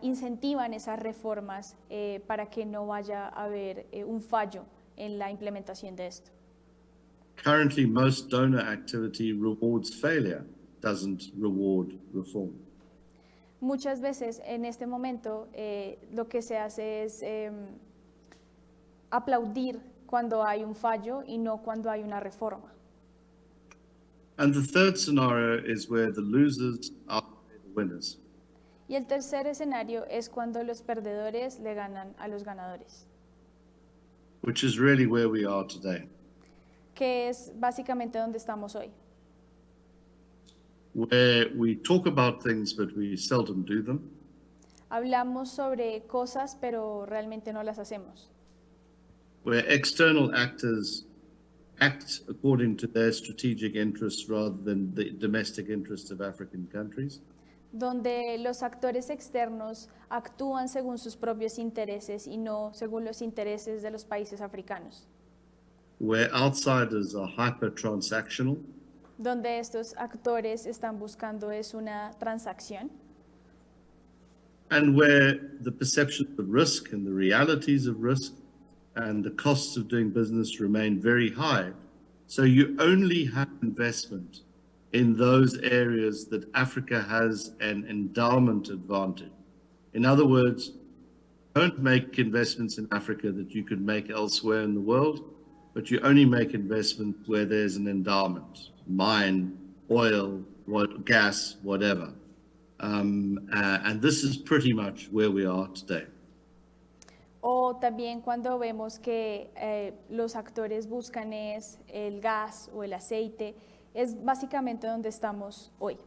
incentivan esas reformas para que no vaya a haber un fallo en la implementación de esto. Currently, most donor activity rewards failure, doesn't reward reform. Muchas veces en este momento lo que se hace es aplaudir cuando hay un fallo y no cuando hay una reforma. And the third scenario is where the losers outplay the winners. Y el tercer escenario es cuando los perdedores le ganan a los ganadores, Which is really where we are today, que es básicamente donde estamos hoy, where we talk about things but we seldom do them, hablamos sobre cosas pero realmente no las hacemos, where external actors act according to their strategic interests rather than the domestic interests of African countries, donde los actores externos actúan según sus propios intereses y no según los intereses de los países africanos, where outsiders are hyper-transactional, donde estos actores están buscando es una transacción, and where the perception of risk and the realities of risk and the costs of doing business remain very high. So you only have investment in those areas that Africa has an endowment advantage. In other words, don't make investments in Africa that you could make elsewhere in the world, but you only make investment where there's an endowment, mine, oil, gas, whatever. And this is pretty much where we are today. o también cuando vemos que los actores buscan es el gas o el aceite, es básicamente donde estamos hoy.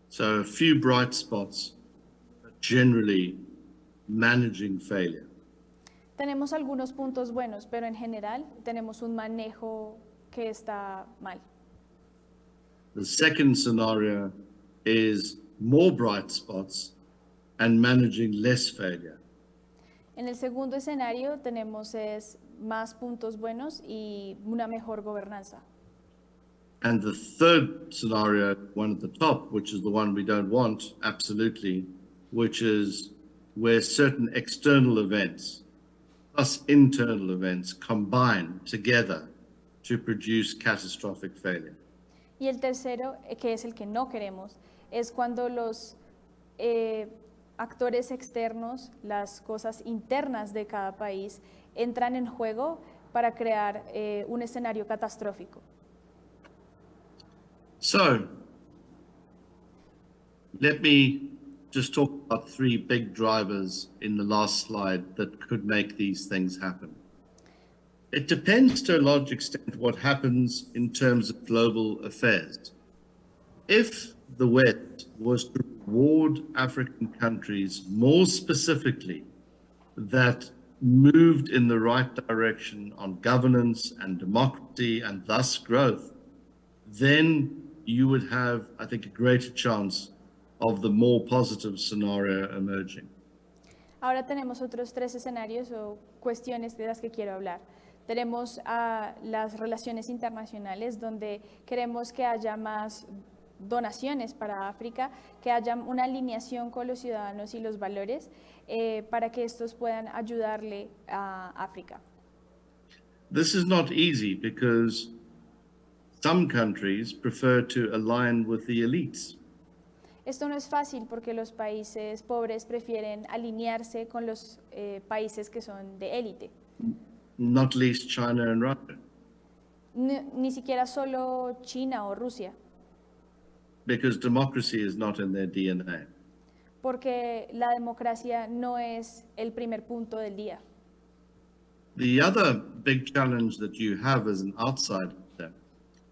So a few bright spots, but generally managing failure. Tenemos algunos puntos buenos, pero en general tenemos un manejo que está mal. The second scenario is more bright spots and managing less failure. En el segundo escenario tenemos es más puntos buenos y una mejor gobernanza. And the third scenario, one at the top, which is the one we don't want, absolutely, which is where certain external events plus internal events combine together to produce catastrophic failure. Y el tercero, que es el que no queremos, es cuando los actores externos, las cosas internas de cada país, entran en juego para crear un escenario catastrófico. So, let me just talk about three big drivers in the last slide that could make these things happen. It depends to a large extent what happens in terms of global affairs. If the West was to reward African countries more specifically that moved in the right direction on governance and democracy and thus growth, then you would have, I think, a greater chance of the more positive scenario emerging. Ahora tenemos otros tres escenarios o cuestiones de las que quiero hablar. Tenemos las relaciones internacionales, donde queremos que haya más donaciones para África, que haya una alineación con los ciudadanos y los valores para que estos puedan ayudarle a África. This is not easy because some countries prefer to align with the elites. Esto no es fácil porque los países pobres prefieren alinearse con los países que son de élite. Not least China and Russia, Ni siquiera solo China o Rusia, because democracy is not in their DNA. porque la democracia no es el primer punto del día. The other big challenge that you have as an outsider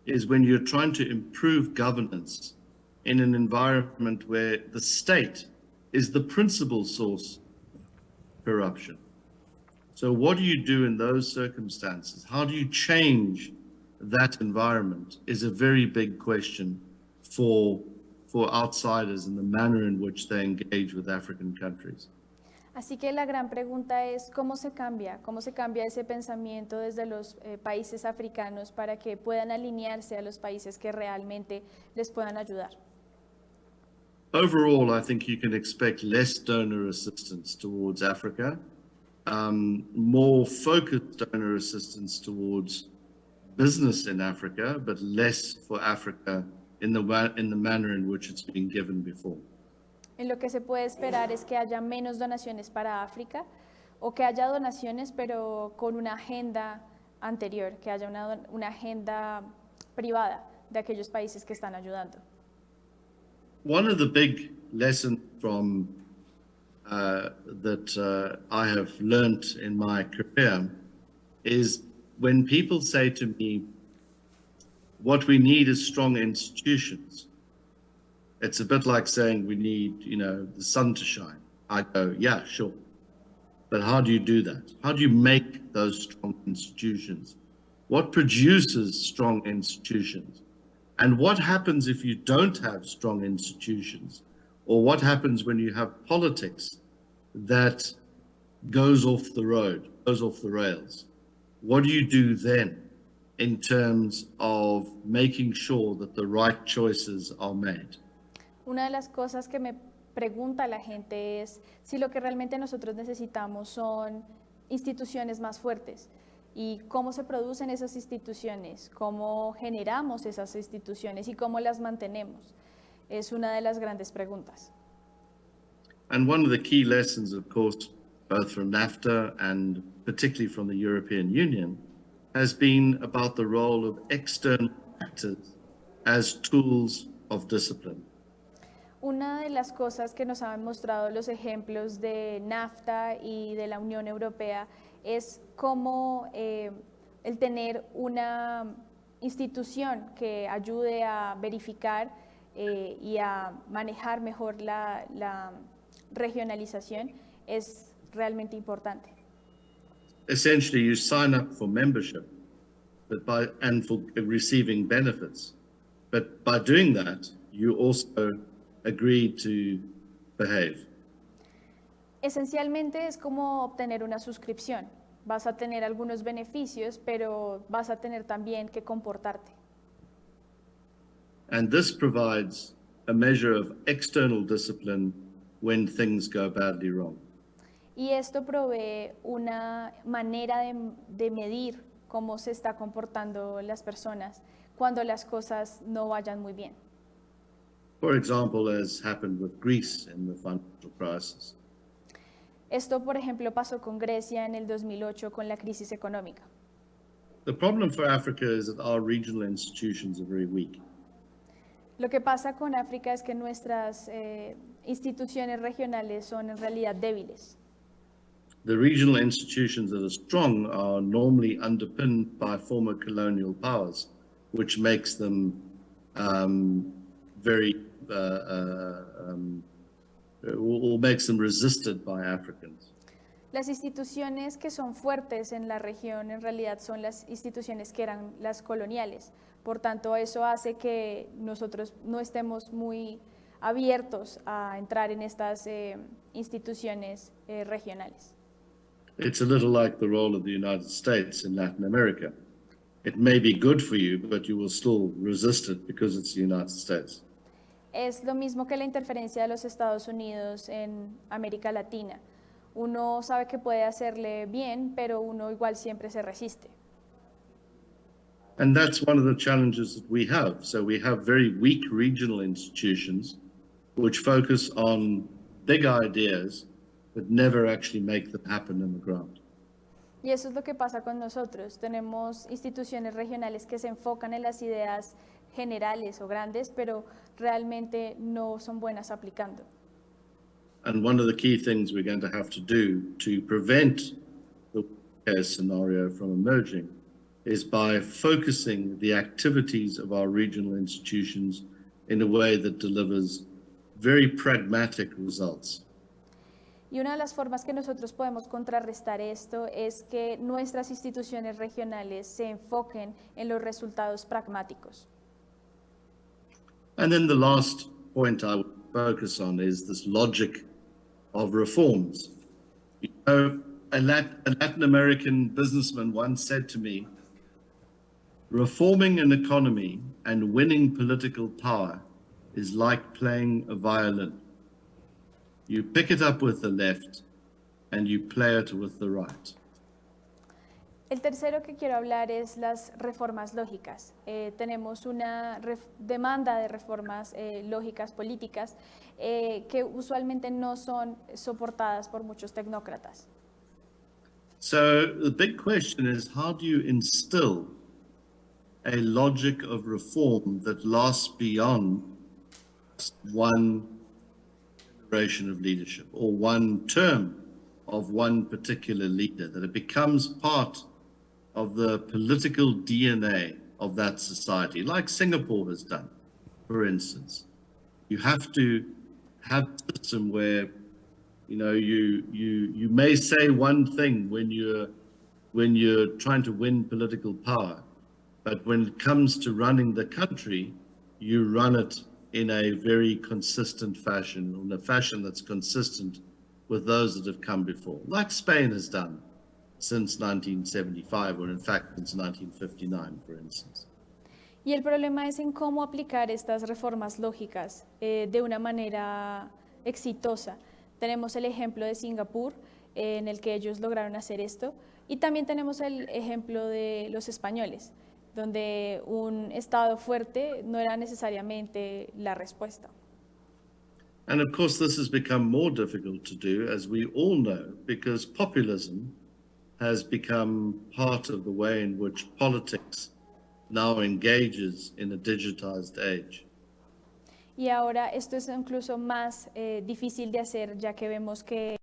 is when you're trying to improve governance in an environment where the state is the principal source of corruption. So what do you do in those circumstances? How do you change that environment is a very big question for outsiders and the manner in which they engage with African countries. Así que la gran pregunta es cómo se cambia ese pensamiento desde los países africanos para que puedan alinearse a los países que realmente les puedan ayudar. Overall, I think you can expect less donor assistance towards Africa, more focused donor assistance towards business in Africa, but less for Africa in the manner in which it's been given before. En lo que se puede esperar es que haya menos donaciones para África o que haya donaciones pero con una agenda anterior, que haya una agenda privada de aquellos países que están ayudando. One of the big lessons from that I have learnt in my career is when people say to me, what we need is strong institutions. It's a bit like saying we need, the sun to shine. I go, yeah, sure. But how do you do that? How do you make those strong institutions? What produces strong institutions? And what happens if you don't have strong institutions? Or what happens when you have politics that goes off the road, goes off the rails? What do you do then in terms of making sure that the right choices are made? Una de las cosas que me pregunta la gente es si lo que realmente nosotros necesitamos son instituciones más fuertes y cómo se producen esas instituciones, cómo generamos esas instituciones y cómo las mantenemos. Es una de las grandes preguntas. And one of the key lessons, of course, both from NAFTA and particularly from the European Union, has been about the role of external actors as tools of discipline. Una de las cosas que nos han mostrado los ejemplos de NAFTA y de la Unión Europea es cómo el tener una institución que ayude a verificar y a manejar mejor la regionalización es realmente importante. Essentially, you sign up for membership and for receiving benefits. But by doing that, you also agree to behave. Esencialmente es como obtener una suscripción. Vas a tener algunos beneficios, pero vas a tener también que comportarte. And this provides a measure of external discipline when things go badly wrong. Y esto provee una manera de medir cómo se está comportando las personas cuando las cosas no vayan muy bien. For example, as happened with Greece in the financial crisis. Esto, por ejemplo, pasó con Grecia en el 2008 con la crisis económica. The problem for Africa is that our regional institutions are very weak. Lo que pasa con África es que nuestras instituciones regionales son en realidad débiles. The regional institutions that are strong are normally underpinned by former colonial powers, which makes them or makes them resisted by Africans. Las instituciones que son fuertes en la región en realidad son las instituciones que eran las coloniales. Por tanto, eso hace que nosotros no estemos muy abiertos a entrar en estas instituciones regionales. It's a little like the role of the United States in Latin America. It may be good for you, but you will still resist it because it's the United States. Es lo mismo que la interferencia de los Estados Unidos en América Latina. Uno sabe que puede hacerle bien, pero uno igual siempre se resiste. And that's one of the challenges that we have. So we have very weak regional institutions which focus on big ideas but never actually make them happen in the ground. Y eso es lo que pasa con nosotros. Tenemos instituciones regionales que se enfocan en las ideas generales o grandes, pero realmente no son buenas aplicando. And one of the key things we're going to have to do to prevent the worst-case scenario from emerging is by focusing the activities of our regional institutions in a way that delivers very pragmatic results. Y una de las formas que nosotros podemos contrarrestar esto es que nuestras instituciones regionales se enfoquen en los resultados pragmáticos. And then the last point I would focus on is this logic of reforms. You know, a Latin American businessman once said to me, reforming an economy and winning political power is like playing a violin. You pick it up with the left and you play it with the right. El tercero que quiero hablar es las reformas lógicas. Tenemos una demanda de reformas lógicas políticas que usualmente no son soportadas por muchos tecnócratas. So the big question is, how do you instill a logic of reform that lasts beyond one generation of leadership or one term of one particular leader, that it becomes part of the political DNA of that society, like Singapore has done, for instance? You have to have a system where, you know, you may say one thing when you're trying to win political power, but when it comes to running the country, you run it in a very consistent fashion, in a fashion that's consistent with those that have come before, like Spain has done since 1975, or in fact since 1959, for instance. Y el problema es en cómo aplicar estas reformas lógicas de una manera exitosa. Tenemos el ejemplo de Singapur, en el que ellos lograron hacer esto, y también tenemos el ejemplo de los españoles, donde un Estado fuerte no era necesariamente la respuesta. And of course, this has become more difficult to do, as we all know, because populism has become part of the way in which politics now engages in a digitized age. Y ahora esto es incluso más difícil de hacer, ya que vemos que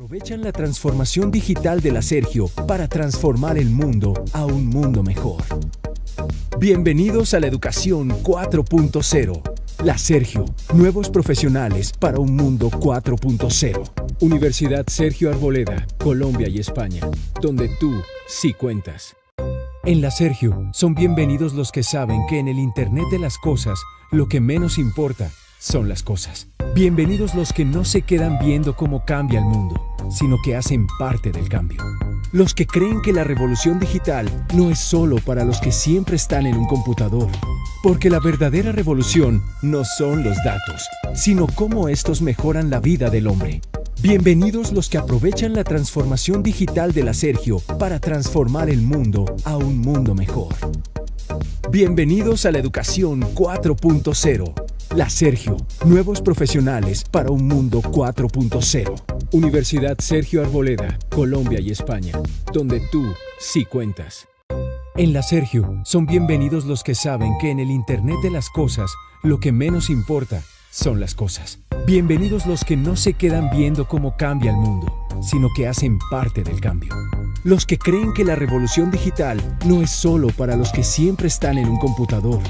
aprovechan la transformación digital de la Sergio para transformar el mundo a un mundo mejor. Bienvenidos a la educación 4.0. La Sergio, nuevos profesionales para un mundo 4.0. Universidad Sergio Arboleda, Colombia y España, donde tú sí cuentas. En la Sergio son bienvenidos los que saben que en el Internet de las cosas lo que menos importa son las cosas. Bienvenidos los que no se quedan viendo cómo cambia el mundo, sino que hacen parte del cambio. Los que creen que la revolución digital no es solo para los que siempre están en un computador, porque la verdadera revolución no son los datos, sino cómo estos mejoran la vida del hombre. Bienvenidos los que aprovechan la transformación digital de la Sergio para transformar el mundo a un mundo mejor. Bienvenidos a la educación 4.0. La Sergio, nuevos profesionales para un mundo 4.0. Universidad Sergio Arboleda, Colombia y España, donde tú sí cuentas. En la Sergio son bienvenidos los que saben que en el Internet de las cosas lo que menos importa son las cosas. Bienvenidos los que no se quedan viendo cómo cambia el mundo, sino que hacen parte del cambio. Los que creen que la revolución digital no es solo para los que siempre están en un computador,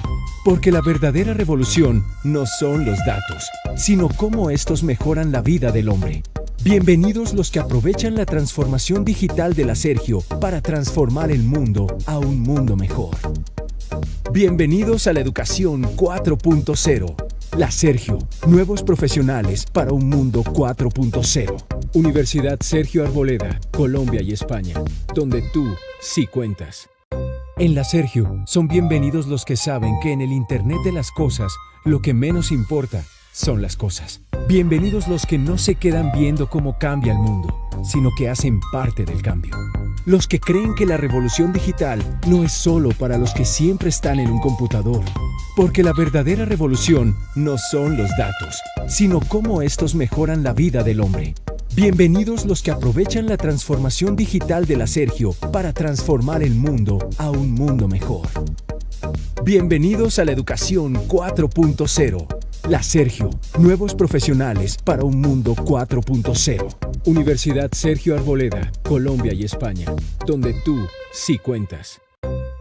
porque la verdadera revolución no son los datos, sino cómo estos mejoran la vida del hombre. Bienvenidos los que aprovechan la transformación digital de la Sergio para transformar el mundo a un mundo mejor. Bienvenidos a la educación 4.0. La Sergio, nuevos profesionales para un mundo 4.0. Universidad Sergio Arboleda, Colombia y España, donde tú sí cuentas. En la Sergio son bienvenidos los que saben que en el Internet de las cosas lo que menos importa son las cosas. Bienvenidos los que no se quedan viendo cómo cambia el mundo, sino que hacen parte del cambio. Los que creen que la revolución digital no es solo para los que siempre están en un computador, porque la verdadera revolución no son los datos, sino cómo estos mejoran la vida del hombre. Bienvenidos los que aprovechan la transformación digital de la Sergio para transformar el mundo a un mundo mejor. Bienvenidos a la educación 4.0. La Sergio, nuevos profesionales para un mundo 4.0. Universidad Sergio Arboleda, Colombia y España, donde tú sí cuentas.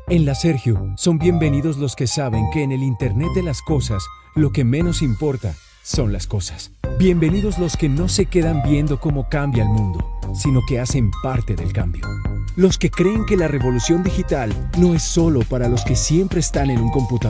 En la Sergio son bienvenidos los que saben que en el Internet de las cosas lo que menos importa son las cosas. Bienvenidos los que no se quedan viendo cómo cambia el mundo, sino que hacen parte del cambio. Los que creen que la revolución digital no es solo para los que siempre están en un computador,